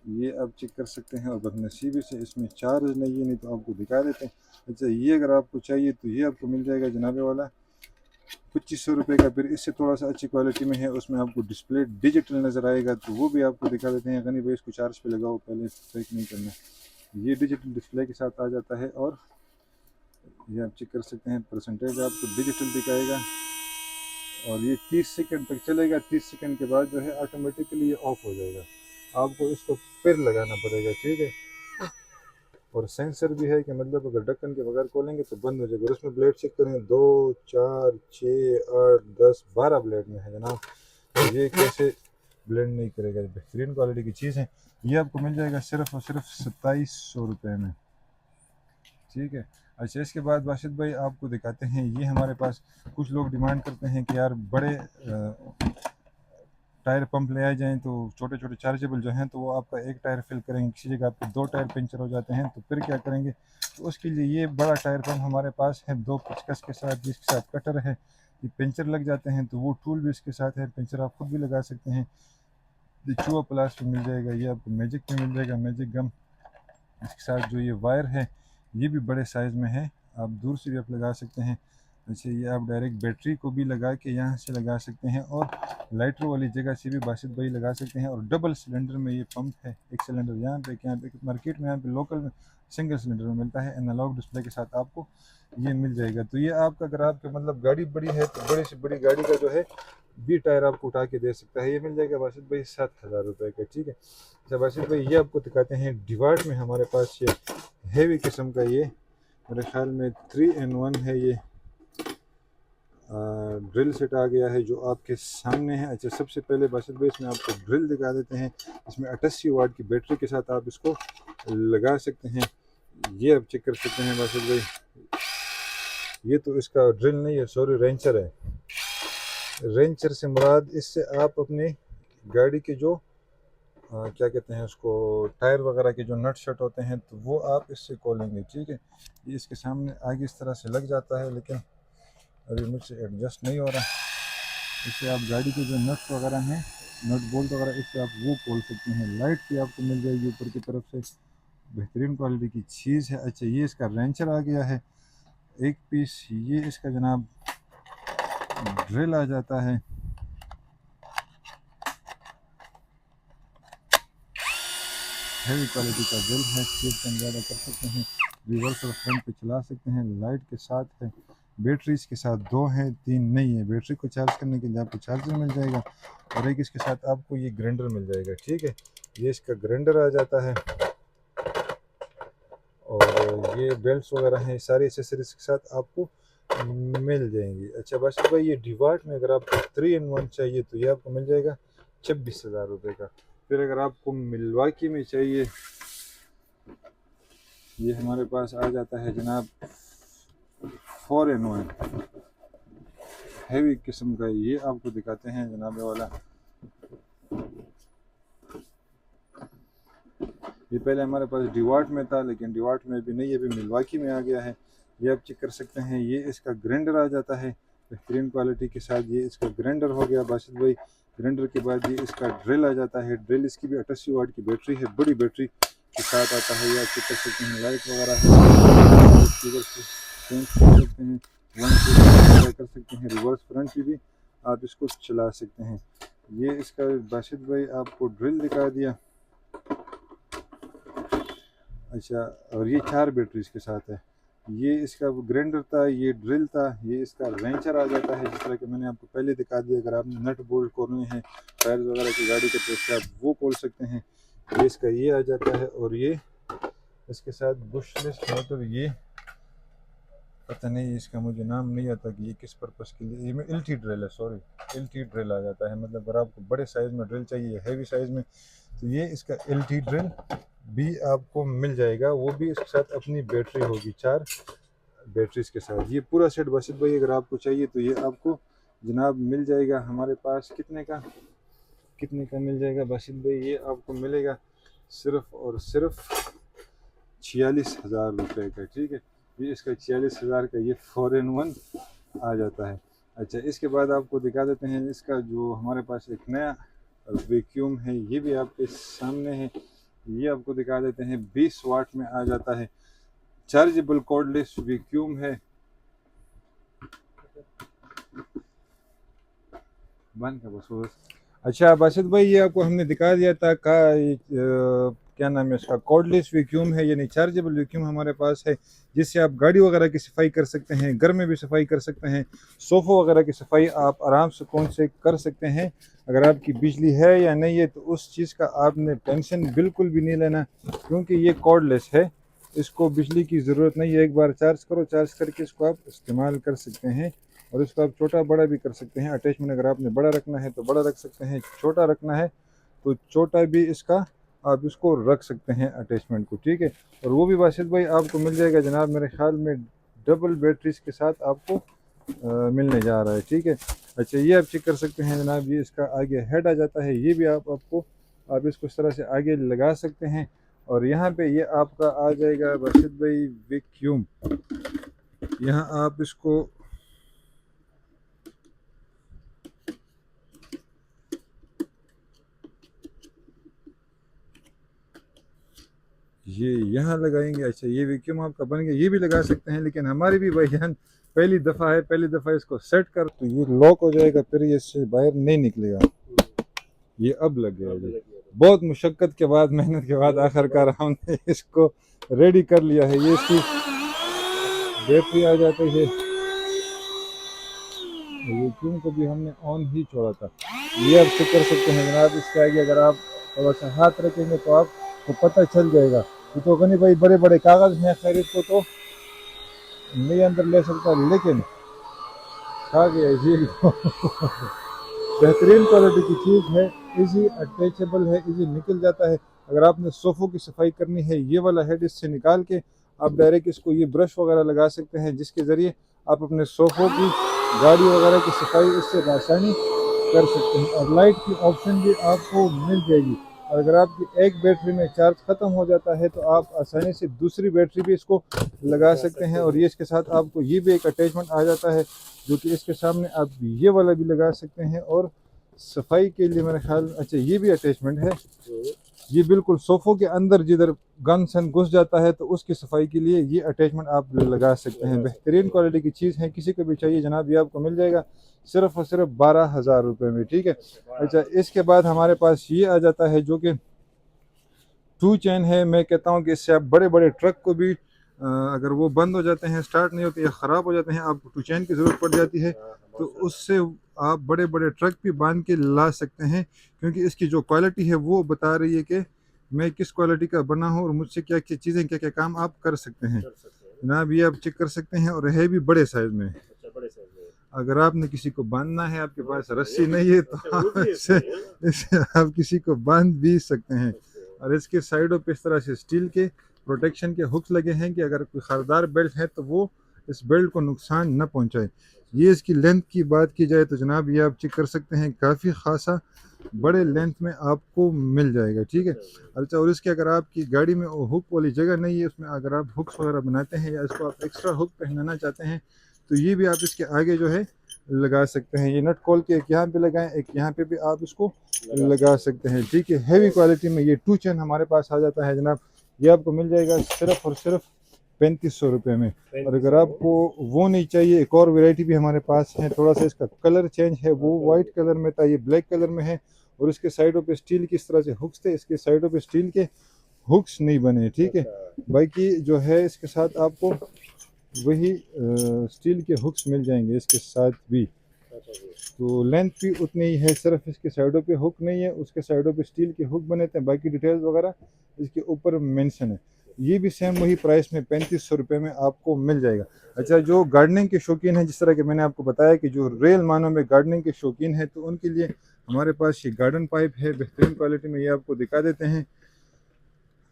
ये आप चेक कर सकते हैं। और बदनसीबी से इसमें चार्ज नहीं है, नहीं तो आपको दिखा देते हैं। अच्छा, ये अगर आपको चाहिए तो ये आपको मिल जाएगा जनाबे वाला 2500 रुपये का। फिर इससे थोड़ा सा अच्छी क्वालिटी में है, उसमें आपको डिस्प्ले डिजिटल नज़र आएगा, तो वो भी आपको दिखा देते हैं। गनी भाई इसको चार्ज पे लगाओ, पहले चेक नहीं करना। ये डिजिटल डिस्प्ले के साथ आ जाता है, और ये आप चेक कर सकते हैं, परसेंटेज आपको डिजिटल दिखाएगा। और ये 30 सेकंड तक चलेगा। 30 सेकंड के बाद जो है ऑटोमेटिकली ये ऑफ हो जाएगा, आपको इसको फिर लगाना पड़ेगा, ठीक है। और सेंसर भी है कि मतलब अगर ढक्कन के बगैर खोलेंगे तो बंद हो जाएगा। और उसमें ब्लेड चेक करें, 2 4 6 8 10 12 ब्लेड में है जनाब। तो ये कैसे ब्लेंड नहीं करेगा, बेहतरीन क्वालिटी की चीज़ है। ये आपको मिल जाएगा सिर्फ और सिर्फ 2700 रुपये में, ठीक है। अच्छा, इसके बाद वाशिद भाई आपको दिखाते हैं, ये हमारे पास कुछ लोग डिमांड करते हैं कि यार बड़े टायर पंप ले आए जाएँ, तो छोटे छोटे चार्जेबल जो हैं तो वो आपका एक टायर फिल करेंगे, किसी जगह पे 2 टायर पंचर हो जाते हैं तो फिर क्या करेंगे। तो उसके लिए ये बड़ा टायर पंप हमारे पास है, 2 पेचकस के साथ, जिसके साथ कटर है। ये पंचर लग जाते हैं तो वो टूल भी इसके साथ है, पंचर आप खुद भी लगा सकते हैं। ये चूहा प्लास में मिल जाएगा, ये आपको मैजिक में मिल जाएगा, मैजिक गम। इसके साथ जो ये वायर है ये भी बड़े साइज़ में है, आप दूर से भी आप लगा सकते हैं। अच्छा, ये आप डायरेक्ट बैटरी को भी लगा के यहाँ से लगा सकते हैं, और लाइटर वाली जगह से भी बासित भाई लगा सकते हैं। और डबल सिलेंडर में ये पंप है, एक सिलेंडर यहाँ पे मार्केट में, यहाँ पे लोकल में सिंगल सिलेंडर में मिलता है, एनालॉग डिस्प्ले के साथ आपको ये मिल जाएगा। तो ये आपका, अगर आपके मतलब गाड़ी बड़ी है तो बड़ी से बड़ी गाड़ी का जो है 20 टायर आपको उठा के दे सकता है। ये मिल जाएगा बासित भाई 7,000 रुपये का, ठीक है। अच्छा बासित भाई, ये आपको दिखाते हैं डिवार्ट में हमारे पास ये हेवी किस्म का, ये मेरे ख्याल में 3-in-1 है। ये ड्रिल सेट आ गया है जो आपके सामने है। अच्छा, सबसे पहले बासित भाई इसमें आपको ड्रिल दिखा देते हैं। इसमें 88 वाट की बैटरी के साथ आप इसको लगा सकते हैं। ये आप चेक कर सकते हैं बासित भाई, ये तो इसका ड्रिल नहीं है, सॉरी रेंचर है। रेंचर से मुराद, इससे आप अपनी गाड़ी के जो क्या कहते हैं उसको, टायर वगैरह के जो नट शट होते हैं तो वो आप इससे खोलेंगे, ठीक है। ये इसके सामने आगे इस तरह से लग जाता है, लेकिन अभी मुझसे एडजस्ट नहीं हो रहा। इससे आप गाड़ी के जो नट्स वगैरह हैं, नट बोल्ट वगैरह, इससे आप वो खोल सकते हैं। लाइट भी आपको मिल जाएगी ऊपर की तरफ से, बेहतरीन क्वालिटी की चीज़ है। अच्छा, ये इसका रेंचर आ गया है एक पीस। ये इसका जनाब ड्रिल आ जाता है, हेवी क्वालिटी का ड्रिल है, स्पीड कम ज़्यादा कर सकते हैं, रिवर्स और फ्रंट पे चला सकते हैं। लाइट के साथ है, बैटरी इसके साथ 2 हैं, 3 नहीं है। बैटरी को चार्ज करने के लिए आपको चार्जर मिल जाएगा, और एक इसके साथ आपको ये ग्राइंडर मिल जाएगा, ठीक है। ये इसका ग्राइंडर आ जाता है, और ये बेल्ट वगैरह हैं, सारी एसेसरीज के साथ आपको मिल जाएंगी। अच्छा बस भाई, ये डिवार्ट में अगर आपको 3-in-1 चाहिए तो ये आपको मिल जाएगा 26,000 रुपये का। फिर अगर आपको मिल्वाकी में चाहिए, ये हमारे पास आ जाता है जनाब 4-in-1 हैवी किस्म का। ये आपको दिखाते हैं जनाब वाला, ये पहले हमारे पास डिवार्ट में था, लेकिन डिवार्ट में भी नहीं, अभी मिल्वाकी में आ गया है। ये आप चेक कर सकते हैं, ये इसका ग्राइंडर आ जाता है बेहतरीन क्वालिटी के साथ। ये इसका ग्राइंडर हो गया बासित भाई। ग्राइंडर के बाद ये इसका ड्रिल आ जाता है। ड्रिल इसकी भी 88 वाट की बैटरी है, बड़ी बैटरी के साथ आता है। ये आप चेक कर सकते हैं, लाइट वगैरह है, चेंज कर सकते हैं, वन कर सकते हैं, रिवर्स फ्रंट की भी आप इसको चला सकते हैं। ये इसका बासित भाई आपको ड्रिल दिखा दिया। अच्छा, और ये 4 बैटरी इसके साथ है। ये इसका ग्राइंडर था, ये ड्रिल था, ये इसका रेंचर आ जाता है, जिस तरह के मैंने आपको पहले दिखा दिया। अगर आपने नट बोल्ट खोलने हैं टायर्स वगैरह की गाड़ी के, तो इससे आप वो खोल सकते हैं। ये इसका ये आ जाता है, और ये इसके साथ बुशलेस मोटर, ये पता नहीं इसका मुझे नाम नहीं आता कि ये किस पर्पस के लिए, ये में एलटी ड्रिल है, सॉरी एलटी ड्रिल आ जाता है। मतलब अगर आपको बड़े साइज़ में ड्रिल चाहिए, हैवी साइज़ में, तो ये इसका एलटी ड्रिल भी आपको मिल जाएगा। वो भी इसके साथ अपनी बैटरी होगी, 4 बैटरीज के साथ। ये पूरा सेट बासित भाई अगर आपको चाहिए तो ये आपको जनाब मिल जाएगा हमारे पास। कितने का मिल जाएगा बासित भाई? ये आपको मिलेगा सिर्फ और सिर्फ 46,000 रुपये का, ठीक है। ये इसका 46,000 का ये 4-in-1 आ जाता है। अच्छा, इसके बाद आपको दिखा देते हैं इसका जो हमारे पास एक नया वैक्यूम है, ये भी आपके सामने है। ये आपको दिखा देते हैं, 20 वाट में आ जाता है, चार्जेबल कॉर्डलेस वैक्यूम है। बंद का बस। अच्छा बासित भाई, ये आपको हमने दिखा दिया था क्या नाम है इसका, कॉर्डलेस वैक्यूम है, यानी चार्जेबल वैक्यूम हमारे पास है, जिससे आप गाड़ी वगैरह की सफाई कर सकते हैं, घर में भी सफाई कर सकते हैं, सोफ़ों वगैरह की सफाई आप आराम से कौन से कर सकते हैं। अगर आपकी बिजली है या नहीं है तो उस चीज़ का आपने टेंशन बिल्कुल भी नहीं लेना, क्योंकि ये कॉर्डलेस है, इसको बिजली की ज़रूरत नहीं है। एक बार चार्ज करो, चार्ज करके इसको आप इस्तेमाल कर सकते हैं, और इसको आप छोटा बड़ा भी कर सकते हैं। अटैचमेंट अगर आपने बड़ा रखना है तो बड़ा रख सकते हैं, छोटा रखना है तो छोटा भी इसका आप इसको रख सकते हैं अटैचमेंट को, ठीक है। और वो भी बासित भाई आपको मिल जाएगा जनाब, मेरे ख्याल में डबल बैटरीज के साथ आपको मिलने जा रहा है, ठीक है। अच्छा, ये आप चेक कर सकते हैं जनाब, ये इसका आगे हेड आ जाता है, ये भी आप इसको इस तरह से आगे लगा सकते हैं। और यहाँ पे ये आपका आ जाएगा बासित भाई वैक्यूम। यहाँ आप इसको ये यहाँ लगाएंगे। अच्छा, ये वैक्यूम आपका बन गया, ये भी लगा सकते हैं, लेकिन हमारी भी भाईजान पहली दफ़ा है, पहली दफ़ा इसको सेट कर तो ये लॉक हो जाएगा, फिर ये इससे बाहर नहीं निकलेगा। ये अब लग गया जी, बहुत मुशक्क़त के बाद, मेहनत के बाद आखिरकार हमने इसको रेडी कर लिया है। ये इसकी बैटरी आ जाती है, वैक्यूम को भी हमने ऑन ही छोड़ा था। ये आप चेक कर सकते हैं जनाब, इसके आगे अगर आप थोड़ा सा हाथ रखेंगे तो आपको पता चल जाएगा। ये तो गनी भाई बड़े बड़े कागज़ हैं, खैर इसको तो नहीं अंदर ले सकता, लेकिन खा गया जी। बेहतरीन क्वालिटी की चीज़ है, इजी अटैचेबल है, इजी निकल जाता है। अगर आपने सोफ़ों की सफाई करनी है, ये वाला हेड इससे निकाल के आप डायरेक्ट इसको ये ब्रश वगैरह लगा सकते हैं, जिसके ज़रिए आप अपने सोफ़ों की, गाड़ी वगैरह की सफाई इससे आसानी कर सकते हैं। और लाइट की ऑप्शन भी आपको मिल जाएगी। और अगर आपकी एक बैटरी में चार्ज ख़त्म हो जाता है तो आप आसानी से दूसरी बैटरी भी इसको लगा सकते हैं। और ये इसके साथ आपको ये भी एक अटैचमेंट आ जाता है, जो कि इसके सामने आप ये वाला भी लगा सकते हैं। और सफाई के लिए मेरे ख्याल, अच्छा ये भी अटैचमेंट है, ये बिल्कुल सोफ़ों के अंदर जिधर गन सन घुस जाता है तो उसकी सफाई के लिए ये अटैचमेंट आप लगा सकते हैं। बेहतरीन क्वालिटी की चीज़ है, किसी को भी चाहिए जनाब, ये आपको मिल जाएगा सिर्फ और सिर्फ 12,000 रुपये में, ठीक है। अच्छा, इसके बाद हमारे पास ये आ जाता है जो कि 2 चेन है। मैं कहता हूँ कि इससे आप बड़े बड़े ट्रक को भी अगर वो बंद हो जाते हैं, स्टार्ट नहीं होते या ख़राब हो जाते हैं, आपको 2 चेन की ज़रूरत पड़ जाती है, तो उससे आप बड़े बड़े ट्रक भी बांध के ला सकते हैं, क्योंकि इसकी जो क्वालिटी है वो बता रही है कि मैं किस क्वालिटी का बना हूँ और मुझसे क्या क्या चीज़ें, क्या क्या काम आप कर सकते हैं जनाब। ये आप चेक कर सकते हैं, और है भी बड़े साइज़ में। अगर आपने किसी को बांधना है, आपके पास रस्सी नहीं है, तो इससे आप किसी को बांध भी सकते हैं। और इसके साइडों पे इस तरह से स्टील के प्रोटेक्शन के हुक्स लगे हैं कि अगर कोई खरदार बेल्ट है तो वो इस बेल्ट को नुकसान न पहुंचाए। ये इसकी लेंथ की बात की जाए तो जनाब, ये आप चेक कर सकते हैं, काफ़ी खासा बड़े लेंथ में आपको मिल जाएगा, ठीक है। अच्छा, और इसके अगर आपकी गाड़ी में हुक वाली जगह नहीं है, उसमें अगर आप हुक्स वगैरह बनाते हैं या इसको आप एक्स्ट्रा हुक पहनाना चाहते हैं, तो ये भी आप इसके आगे जो है लगा सकते हैं। ये नट खोल के एक यहाँ पे लगाएं, एक यहाँ पे भी आप इसको लगा सकते हैं, ठीक है। हैवी क्वालिटी में ये 2 चेन हमारे पास आ जाता है जनाब, ये आपको मिल जाएगा सिर्फ और सिर्फ 3500 रुपये में। और अगर आपको वो नहीं चाहिए, एक और वैरायटी भी हमारे पास है, थोड़ा सा इसका कलर चेंज है, वो वाइट कलर में था, ये ब्लैक कलर में है, और इसके साइडों पे स्टील की इस तरह से हुक्स थे, इसके साइडों पे स्टील के हुक्स नहीं बने, ठीक है। बाकी जो है इसके साथ आपको वही स्टील के हुक्स मिल जाएंगे इसके साथ भी, तो लेंथ भी उतनी ही है, सिर्फ इसके साइडों पे हुक नहीं है, उसके साइडों पे स्टील के हुक बने थे, बाकी डिटेल्स वगैरह इसके ऊपर मेंशन है। ये भी सेम वही प्राइस में 3500 रुपये में आपको मिल जाएगा। अच्छा, जो गार्डनिंग के शौकीन हैं, जिस तरह के मैंने आपको बताया कि जो रियल मानों में गार्डनिंग के शौकीन हैं, तो उनके लिए हमारे पास ये गार्डन पाइप है बेहतरीन क्वालिटी में, ये आपको दिखा देते हैं।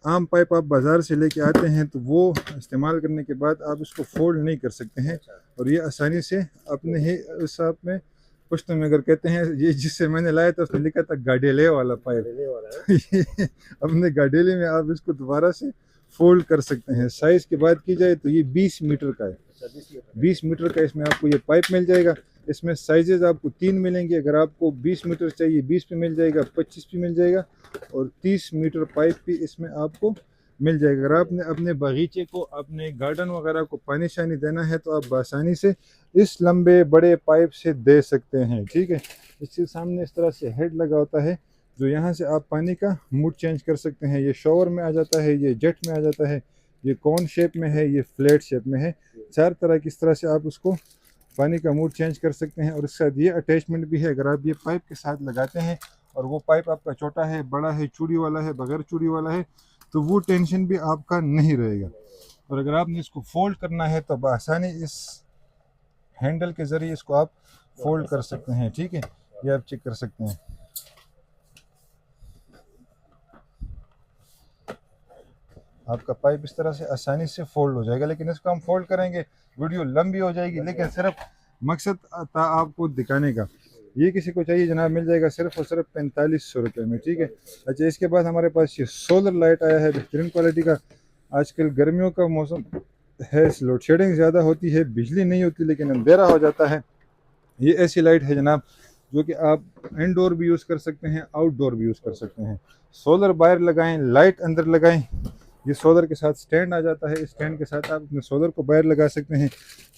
आम पाइप आप बाज़ार से लेके आते हैं तो वो इस्तेमाल करने के बाद आप इसको फोल्ड नहीं कर सकते हैं, और ये आसानी से अपने ही हिसाब में पुश्तो में अगर कहते हैं, ये जिससे मैंने लाया था उसने लिखा था गाडेले वाला पाइप। ये अपने गाडेले में आप इसको दोबारा से फोल्ड कर सकते हैं। साइज़ की बात की जाए तो ये 20 मीटर का है, 20 मीटर का इसमें आपको ये पाइप मिल जाएगा। इसमें साइजेस आपको 3 मिलेंगे, अगर आपको 20 मीटर चाहिए 20 पे मिल जाएगा, 25 पे मिल जाएगा, और 30 मीटर पाइप भी इसमें आपको मिल जाएगा। अगर आपने अपने बगीचे को, अपने गार्डन वगैरह को पानी शानी देना है तो आप आसानी से इस लंबे बड़े पाइप से दे सकते हैं, ठीक है। इसके सामने इस तरह से हेड लगा होता है, जो यहाँ से आप पानी का मूड चेंज कर सकते हैं। ये शॉवर में आ जाता है, ये जेट में आ जाता है, ये कॉन शेप में है, ये फ्लैट शेप में है, 4 तरह की इस तरह से आप उसको पानी का मूड चेंज कर सकते हैं। और इसके साथ ये अटैचमेंट भी है, अगर आप ये पाइप के साथ लगाते हैं और वो पाइप आपका छोटा है, बड़ा है, चूड़ी वाला है, बगैर चूड़ी वाला है, तो वो टेंशन भी आपका नहीं रहेगा। और अगर आपने इसको फोल्ड करना है तो आसानी इस हैंडल के ज़रिए इसको आप फोल्ड कर सकते हैं, ठीक है। ये आप चेक कर सकते हैं, आपका पाइप इस तरह से आसानी से फोल्ड हो जाएगा। लेकिन इसको हम फोल्ड करेंगे, वीडियो लंबी हो जाएगी, लेकिन सिर्फ मकसद था आपको दिखाने का। ये किसी को चाहिए जनाब, मिल जाएगा सिर्फ और सिर्फ 4500 रुपये में, ठीक है। अच्छा, इसके बाद हमारे पास ये सोलर लाइट आया है बेहतरीन क्वालिटी का। आजकल गर्मियों का मौसम है, लोड शेडिंग ज़्यादा होती है, बिजली नहीं होती, लेकिन अंधेरा हो जाता है। ये ऐसी लाइट है जनाब जो कि आप इनडोर भी यूज़ कर सकते हैं, आउटडोर भी यूज़ कर सकते हैं। सोलर बाहर लगाएं, लाइट अंदर लगाएं। ये सोलर के साथ स्टैंड आ जाता है, इस स्टैंड के साथ आप अपने सोलर को बाहर लगा सकते हैं।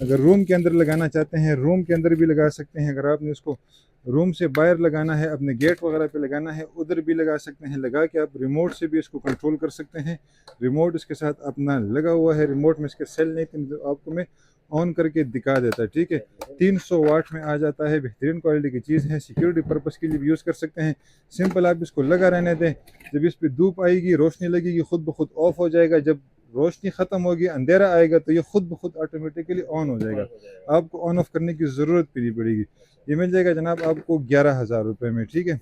अगर रूम के अंदर लगाना चाहते हैं, रूम के अंदर भी लगा सकते हैं। अगर आपने इसको रूम से बाहर लगाना है, अपने गेट वगैरह पे लगाना है, उधर भी लगा सकते हैं। लगा के आप रिमोट से भी इसको कंट्रोल कर सकते हैं। रिमोट इसके साथ अपना लगा हुआ है, रिमोट में इसके सेल नहीं थे, तो आपको मैं ऑन करके दिखा देता है, ठीक है। 300 वाट में आ जाता है, बेहतरीन क्वालिटी की चीज़ है, सिक्योरिटी पर्पस के लिए भी यूज़ कर सकते हैं। सिंपल आप इसको लगा रहने दें, जब इस पर धूप आएगी, रोशनी लगेगी, खुद ब खुद ऑफ हो जाएगा। जब रोशनी ख़त्म होगी, अंधेरा आएगा, तो ये खुद ब खुद ऑटोमेटिकली ऑन हो जाएगा, आपको ऑन ऑफ करने की ज़रूरत भी नहीं पड़ेगी। ये मिल जाएगा जनाब आपको 11,000 रुपये में, ठीक है।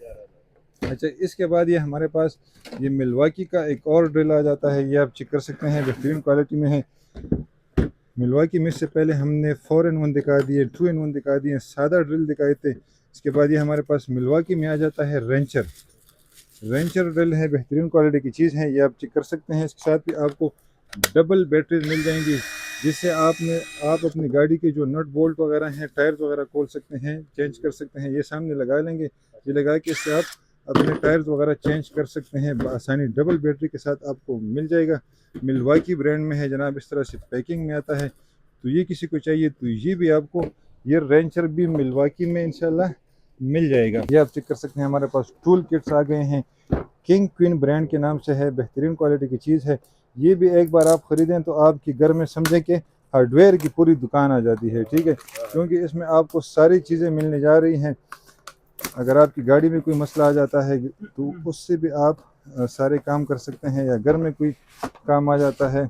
अच्छा, इसके बाद ये हमारे पास ये मिल्वाकी का एक और ड्रिल आ जाता है, ये आप चेक कर सकते हैं, बेहतरीन क्वालिटी में है। मिल्वाकी में से पहले हमने 4-in-1 दिखा दिए, 2-in-1 दिखा दिए, सादा ड्रिल दिखाए थे। इसके बाद ये हमारे पास मिल्वाकी में आ जाता है रेंचर। रेंचर ड्रिल है, बेहतरीन क्वालिटी की चीज़ है, ये आप चेक कर सकते हैं। इसके साथ भी आपको डबल बैटरीज मिल जाएंगी, जिससे आप अपनी गाड़ी के जो नट बोल्ट वगैरह हैं, टायर्स वगैरह खोल सकते हैं, चेंज कर सकते हैं। ये सामने लगा लेंगे, ये लगा के इससे आप अपने टायर्स वगैरह चेंज कर सकते हैं आसानी। डबल बैटरी के साथ आपको मिल जाएगा, मिल्वाकी ब्रांड में है जनाब, इस तरह से पैकिंग में आता है। तो ये किसी को चाहिए तो ये भी आपको, ये रेंचर भी मिल्वाकी में इंशाल्लाह मिल जाएगा। ये आप चेक कर सकते हैं, हमारे पास टूल किट्स आ गए हैं, किंग क्वीन ब्रांड के नाम से है, बेहतरीन क्वालिटी की चीज़ है। ये भी एक बार आप ख़रीदें तो आपके घर में समझें कि हार्डवेयर की पूरी दुकान आ जाती है, ठीक है, क्योंकि इसमें आपको सारी चीज़ें मिलने जा रही हैं। अगर आपकी गाड़ी में कोई मसला आ जाता है तो उससे भी आप सारे काम कर सकते हैं, या घर में कोई काम आ जाता है,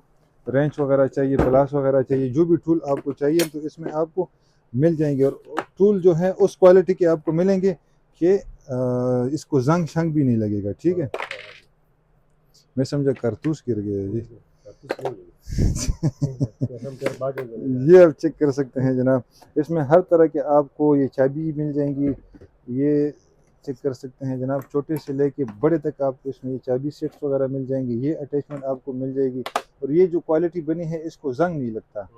रेंच वगैरह चाहिए, प्लास वगैरह चाहिए, जो भी टूल आपको चाहिए तो इसमें आपको मिल जाएंगे। और टूल जो है उस क्वालिटी के आपको मिलेंगे कि इसको जंग शंग भी नहीं लगेगा, ठीक है। मैं समझा कारतूस गिर गया जी। ये आप चेक कर सकते हैं जनाब, इसमें हर तरह के आपको ये चाबी मिल जाएंगी, ये चेक कर सकते हैं जनाब, छोटे से लेके बड़े तक आपको इसमें ये चाबी सेट्स वगैरह मिल जाएंगे, ये अटैचमेंट आपको मिल जाएगी। और ये जो क्वालिटी बनी है इसको जंग नहीं लगता,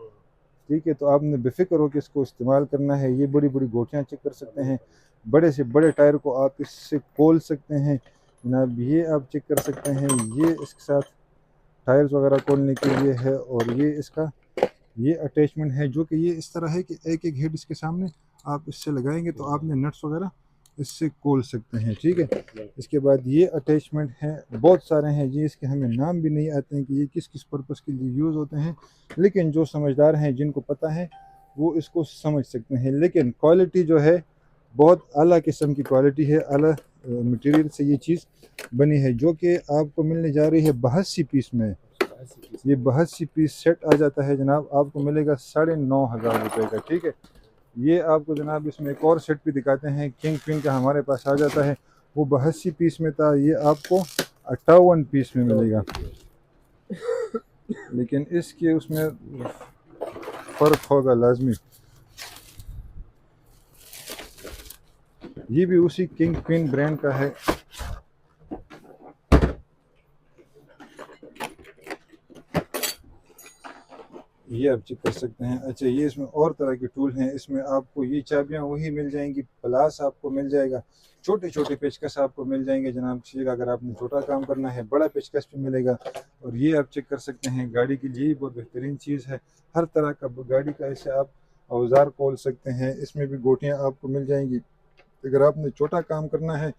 ठीक है। तो आपने बेफिक्र हो कि इसको इस्तेमाल करना है। ये बड़ी बड़ी गोटियाँ चेक कर सकते हैं, बड़े से बड़े टायर को आप इससे खोल सकते हैं जनाब, ये आप चेक कर सकते हैं। ये इसके साथ टायर्स वगैरह खोलने के लिए है, और ये इसका ये अटैचमेंट है, जो कि ये इस तरह है कि एक एक हेड इसके सामने आप इससे लगाएंगे तो आपने नट्स वगैरह इससे खोल सकते हैं, ठीक है। इसके बाद ये अटैचमेंट हैं, बहुत सारे हैं, ये इसके हमें नाम भी नहीं आते हैं कि ये किस किस पर्पज़ के लिए यूज़ होते हैं, लेकिन जो समझदार हैं, जिनको पता है, वो इसको समझ सकते हैं। लेकिन क्वालिटी जो है बहुत आला किस्म की क्वालिटी है, आला मटेरियल से ये चीज़ बनी है, जो कि आपको मिलने जा रही है 82 पीस में। ये 82 पीस सेट आ जाता है जनाब, आपको मिलेगा 9,500 रुपये का। ठीक है, ये आपको जनाब इसमें एक और सेट भी दिखाते हैं, किंग क्वीन का हमारे पास आ जाता है, वो 82 पीस में था, ये आपको 58 पीस में मिलेगा। लेकिन इसके उसमें फ़र्क होगा लाजमी। ये भी उसी किंग क्वीन ब्रांड का है। ये आप चेक कर सकते हैं। अच्छा, ये इसमें और तरह के टूल हैं, इसमें आपको ये चाबियां वही मिल जाएंगी, प्लास आपको मिल जाएगा, छोटे छोटे पेचकस आपको मिल जाएंगे जनाब किसी का, अगर आपने छोटा काम करना है बड़ा पेचकस भी मिलेगा। और ये आप चेक कर सकते हैं, गाड़ी के लिए बहुत बेहतरीन चीज़ है, हर तरह का गाड़ी का ऐसे आप औजार खोल सकते हैं। इसमें भी गोटियाँ आपको मिल जाएंगी, अगर आपने छोटा काम करना है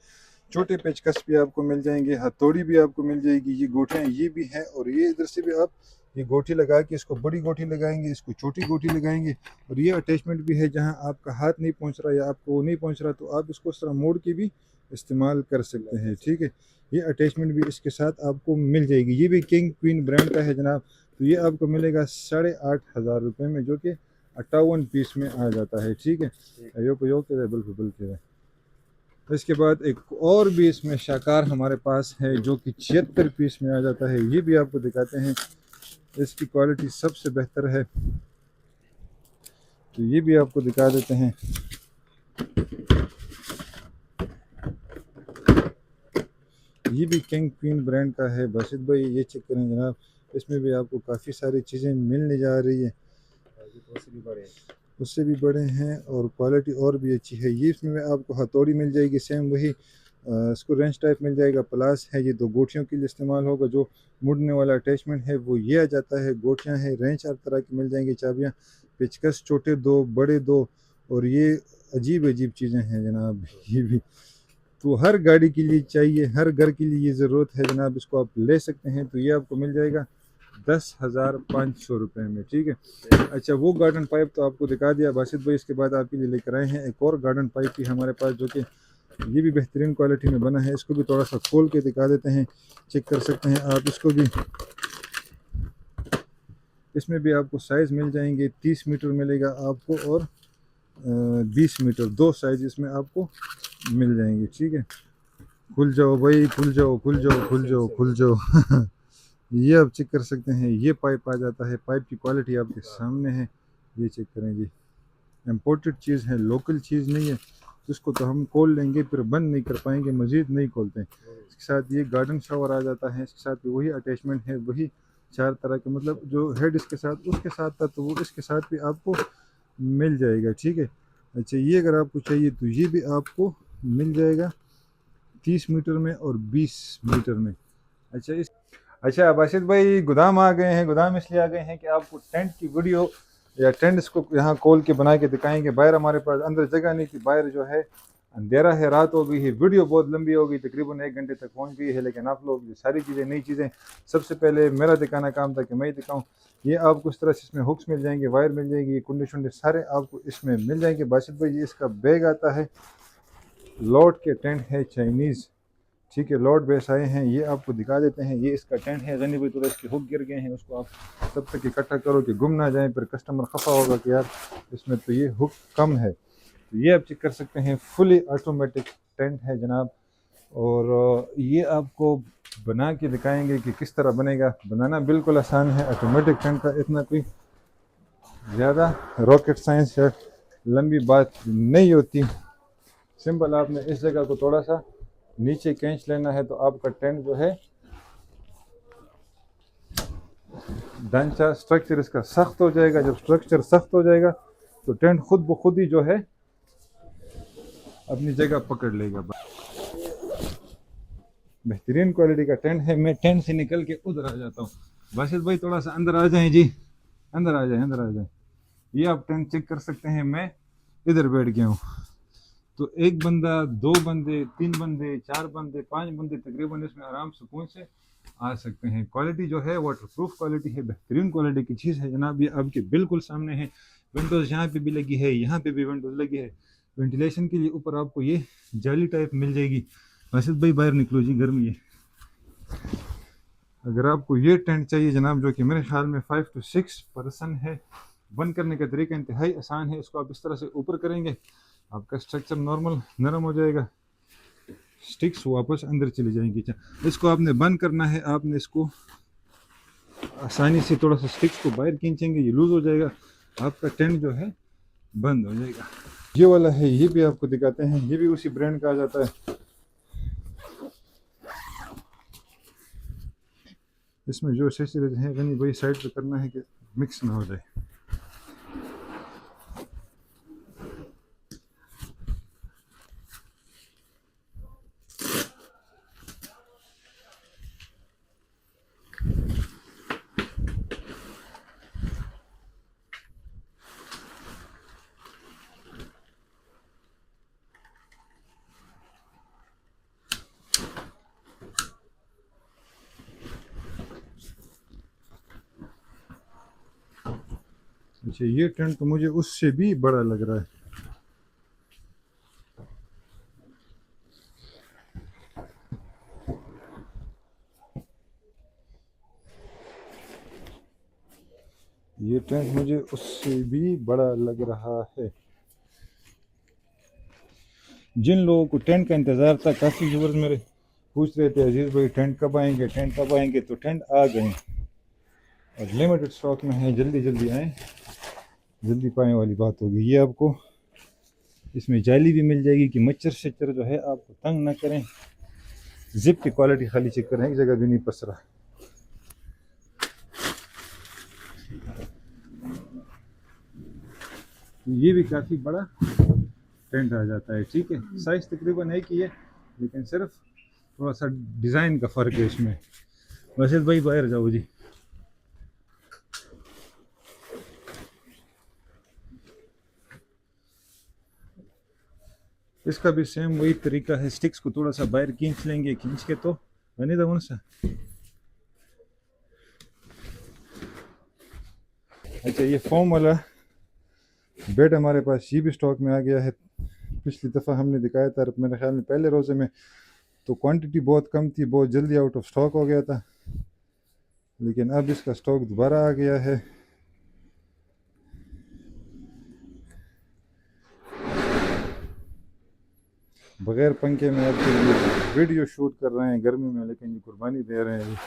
छोटे पेचकस भी आपको मिल जाएंगे, हथौड़ी भी आपको मिल जाएगी, ये गोटियाँ ये भी हैं। और ये इधर से भी आप ये गोटी लगा के इसको बड़ी गोटी लगाएंगे, इसको छोटी गोटी लगाएंगे। और ये अटैचमेंट भी है, जहां आपका हाथ नहीं पहुंच रहा या आपको वो नहीं पहुंच रहा तो आप इसको इस तरह मोड़ के भी इस्तेमाल कर सकते हैं। ठीक है, ये अटैचमेंट भी इसके साथ आपको मिल जाएगी। ये भी किंग क्वीन ब्रांड का है जनाब, तो ये आपको मिलेगा 8,500 रुपये में, जो कि 58 पीस में आ जाता है। ठीक है, बिल्कुल बिल्कुल। इसके बाद एक और भी इसमें शाकार हमारे पास है, जो कि 76 पीस में आ जाता है, ये भी आपको दिखाते हैं, इसकी क्वालिटी सबसे बेहतर है, तो ये भी आपको दिखा देते हैं। ये भी किंग क्वीन ब्रांड का है बासित भाई, ये चेक करें जनाब, इसमें भी आपको काफ़ी सारी चीज़ें मिलने जा रही है, उससे भी बड़े हैं और क्वालिटी और भी अच्छी है। ये इसमें आपको हथौड़ी मिल जाएगी, सेम वही इसको रेंच टाइप मिल जाएगा, प्लास है, ये दो गोटियों के लिए इस्तेमाल होगा, जो मुड़ने वाला अटैचमेंट है वो ये आ जाता है, गोटियां हैं, रेंच हर तरह की मिल जाएंगी, चाबियां, पेचकस छोटे दो बड़े दो, और ये अजीब अजीब चीज़ें हैं जनाब, ये भी तो हर गाड़ी के लिए चाहिए, हर घर के लिए ये ज़रूरत है जनाब, इसको आप ले सकते हैं। तो ये आपको मिल जाएगा 10,500 रुपये में। ठीक है, अच्छा वो गार्डन पाइप तो आपको दिखा दिया बासित भाई, इसके बाद आपके लिए लेकर आए हैं एक और गार्डन पाइप भी हमारे पास, जो कि ये भी बेहतरीन क्वालिटी में बना है। इसको भी थोड़ा सा खोल के दिखा देते हैं, चेक कर सकते हैं आप इसको भी। इसमें भी आपको साइज़ मिल जाएंगे, 30 मीटर मिलेगा आपको और 20 मीटर, दो साइज इसमें आपको मिल जाएंगे। ठीक है, खुल जाओ भाई, खुल जाओ खुल जाओ खुल जाओ खुल जाओ ये आप चेक कर सकते हैं, ये पाइप आ जाता है, पाइप की क्वालिटी आपके सामने है, ये चेक करें जी, इम्पोर्टेड चीज़ है, लोकल चीज़ नहीं है, इसको तो हम खोल लेंगे फिर बंद नहीं कर पाएंगे, मज़ीद नहीं खोलते हैं। इसके साथ ये गार्डन शावर आ जाता है, इसके साथ भी वही अटैचमेंट है, वही 4 तरह के, मतलब जो हेड इसके साथ उसके साथ था तो वो इसके साथ भी आपको मिल जाएगा। ठीक है, अच्छा ये अगर आपको चाहिए तो ये भी आपको मिल जाएगा 30 मीटर में और 20 मीटर में। अच्छा बाशिद भाई, गोदाम आ गए हैं, गोदाम इसलिए आ गए हैं कि आपको टेंट की वीडियो या टेंट्स को यहाँ खोल के बना के दिखाएंगे। बाहर हमारे पास अंदर जगह नहीं थी, बाहर जो है अंधेरा है, रात हो गई है, वीडियो बहुत लंबी हो गई, तकरीबन 1 घंटे तक पहुँच गई है, लेकिन आप लोग ये सारी चीज़ें नई चीज़ें सबसे पहले मेरा दिखाना काम था कि मैं ही दिखाऊँ। ये आपको इस तरह से इसमें हुक्स मिल जाएंगे, वायर मिल जाएगी, ये कुंडे शुंडे सारे आपको इसमें मिल जाएंगे। बाशिद भाई ये इसका बैग आता है, लॉर्ड के टेंट है चाइनीज़, ठीक है, लॉर्ड बेस आए हैं, ये आपको दिखा देते हैं, ये इसका टेंट है। गनी भाई थोड़ा इसके हुक गिर गए हैं, उसको आप तब तक इकट्ठा करो कि गुम ना जाए, फिर कस्टमर खफा होगा कि यार इसमें तो ये हुक कम है। तो ये आप चेक कर सकते हैं, फुली ऑटोमेटिक टेंट है जनाब, और ये आपको बना के दिखाएंगे कि किस तरह बनेगा। बनाना बिल्कुल आसान है ऑटोमेटिक टेंट का, इतना कोई ज़्यादा रॉकेट साइंस या लंबी बात नहीं होती। सिंपल आपने इस जगह को थोड़ा सा नीचे खींच लेना है तो आपका टेंट जो है ढांचा स्ट्रक्चर इसका सख्त हो जाएगा। जब स्ट्रक्चर सख्त हो जाएगा तो टेंट खुद ब खुद ही जो है अपनी जगह पकड़ लेगा। बेहतरीन क्वालिटी का टेंट है। मैं टेंट से निकल के उधर आ जाता हूँ। बाशिद भाई थोड़ा सा अंदर आ जाएं जी, अंदर आ जाए, अंदर आ जाए। ये आप टेंट चेक कर सकते हैं, मैं इधर बैठ गया हूँ। तो एक बंदा, 2 बंदे, 3 बंदे, 4 बंदे, 5 बंदे तकरीबन इसमें आराम सुकून से आ सकते हैं। क्वालिटी जो है वाटर प्रूफ क्वालिटी है, बेहतरीन क्वालिटी की चीज़ है जनाब। ये आपके बिल्कुल सामने है। विंडोज़ यहाँ पे भी लगी है, यहाँ पे भी विंडोज़ लगी है। वेंटिलेशन के लिए ऊपर आपको ये जाली टाइप मिल जाएगी। वैसे भाई बाहर निकलो जी, गर्मी है। अगर आपको ये टेंट चाहिए जनाब, जो कि मेरे ख्याल में 5 to 6 पर्सन है, बंद करने का तरीका इंतहाई आसान है। इसको आप इस तरह से ऊपर करेंगे, आपका स्ट्रक्चर नॉर्मल नरम हो जाएगा, स्टिक्स वापस अंदर चली जाएंगी। इसको आपने बंद करना है, आपने इसको आसानी से थोड़ा सा स्टिक्स को बाहर खींचेंगे, ये लूज हो जाएगा, आपका टेंट जो है बंद हो जाएगा। ये वाला है, ये भी आपको दिखाते हैं, ये भी उसी ब्रांड का आ जाता है। इसमें जो एक्सेसरीज हैं गनी भाई साइड पे करना है कि मिक्स ना हो जाए। अच्छा, ये टेंट तो मुझे उससे भी बड़ा लग रहा है। ये टेंट मुझे उससे भी बड़ा लग रहा है। जिन लोगों को टेंट का इंतज़ार था, काफ़ी व्यूअर्स मेरे पूछ रहे थे अजीज़ भाई टेंट कब आएंगे, टेंट कब आएंगे, तो टेंट आ गए और लिमिटेड स्टॉक में है। जल्दी जल्दी आएँ, जल्दी पाने वाली बात होगी। ये आपको इसमें जाली भी मिल जाएगी कि मच्छर शच्चर जो है आपको तंग ना करें। जिप की क्वालिटी खाली चेक करें, एक जगह भी नहीं पसरा। ये भी काफ़ी बड़ा टेंट आ जाता है, ठीक है। साइज तकरीबन एक ही है, लेकिन सिर्फ थोड़ा सा डिज़ाइन का फ़र्क है इसमें। वैसे भाई बाहर जाओ जी। इसका भी सेम वही तरीका है, स्टिक्स को थोड़ा सा बाहर खींच लेंगे, खींच के तो बनी था उनसे। अच्छा, ये फोम वाला बेड हमारे पास ये भी स्टॉक में आ गया है। पिछली दफ़ा हमने दिखाया था मेरे ख्याल में पहले रोज़े में, तो क्वांटिटी बहुत कम थी, बहुत जल्दी आउट ऑफ स्टॉक हो गया था, लेकिन अब इसका स्टॉक दोबारा आ गया है। बगैर पंखे में आपके लिए वीडियो शूट कर रहे हैं गर्मी में, लेकिन ये कुर्बानी दे रहे हैं।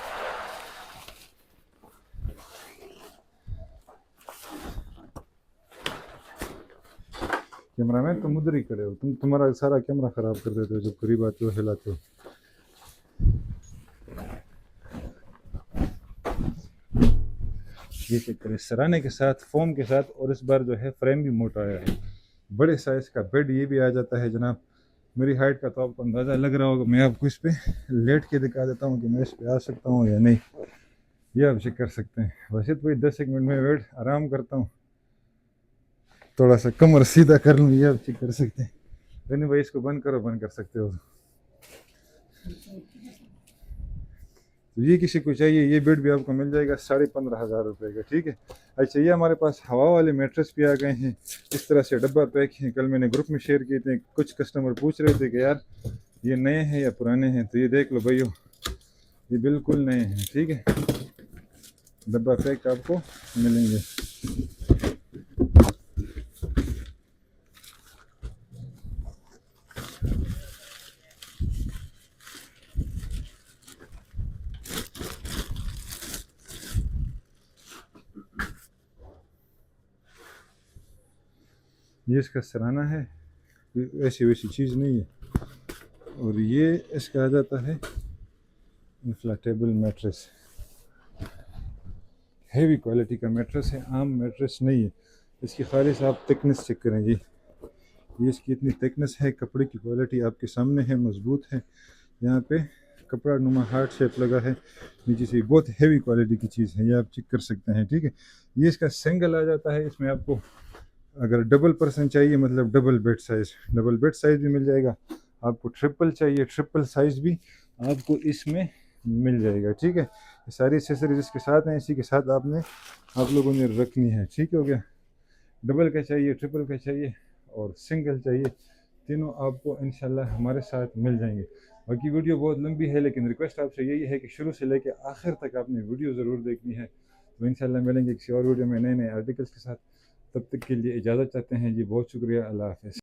कैमरामैन तुम उधर ही खड़े हो, तुम्हारा सारा कैमरा ख़राब कर देते हो जब करीब आते हो, हिलाते हो। ये चेक करें, सराहने के साथ, फोम के साथ, और इस बार जो है फ्रेम भी मोटा आया है। बड़े साइज़ का बेड ये भी आ जाता है जनाब। मेरी हाइट का तो आपको अंदाज़ा लग रहा होगा। मैं आपको इस पर लेट के दिखा देता हूँ कि मैं इस पर आ सकता हूँ या नहीं, ये आप चेक कर सकते हैं। वैसे तो 10 मिनट में वेट आराम करता हूँ, थोड़ा सा कमर सीधा कर लूँ, ये आप चेक कर सकते हैं। नहीं भाई इसको बंद करो, बंद कर सकते हो। तो ये किसी को चाहिए, ये बेड भी आपको मिल जाएगा 15,500 रुपये का, ठीक है। अच्छा, ये हमारे पास हवा वाले मैट्रेस भी आ गए हैं, इस तरह से डब्बा पैक है। कल मैंने ग्रुप में शेयर किए थे, कुछ कस्टमर पूछ रहे थे कि यार ये नए हैं या पुराने हैं, तो ये देख लो भाइयों, ये बिल्कुल नए हैं, ठीक है। डब्बा पैक आपको मिलेंगे। ये इसका सराहना है, ऐसी वैसी चीज़ नहीं है। और ये इसका आ जाता है इन्फ्लेटेबल मैट्रेस, हेवी क्वालिटी का मैट्रेस है, आम मैट्रेस नहीं है। इसकी खालिस आप थिकनेस चेक करें जी, ये इसकी इतनी थिकनेस है, कपड़े की क्वालिटी आपके सामने है, मजबूत है। यहाँ पे कपड़ा नुमा हार्ट शेप लगा है नीचे से, बहुत हेवी क्वालिटी की चीज़ है, ये आप चेक कर सकते हैं, ठीक है। ये इसका सिंगल आ जाता है। इसमें आपको अगर डबल पर्सन चाहिए, मतलब डबल बेड साइज़ भी मिल जाएगा। आपको ट्रिपल चाहिए, ट्रिपल साइज़ भी आपको इसमें मिल जाएगा। ठीक है, ये सारी एक्सेसरीज इसके साथ हैं, इसी के साथ आप लोगों ने रखनी है। ठीक हो गया, डबल का चाहिए, ट्रिपल का चाहिए और सिंगल चाहिए, तीनों आपको इंशाल्लाह हमारे साथ मिल जाएंगे। बाकी वीडियो बहुत लंबी है, लेकिन रिक्वेस्ट आपसे यही है कि शुरू से लेकर आखिर तक आपने वीडियो ज़रूर देखनी है। तो इंशाल्लाह मिलेंगे किसी और वीडियो में नए नए आर्टिकल्स के साथ। तब तक के लिए इजाज़त चाहते हैं जी, बहुत शुक्रिया, अल्लाह हाफ़िज़।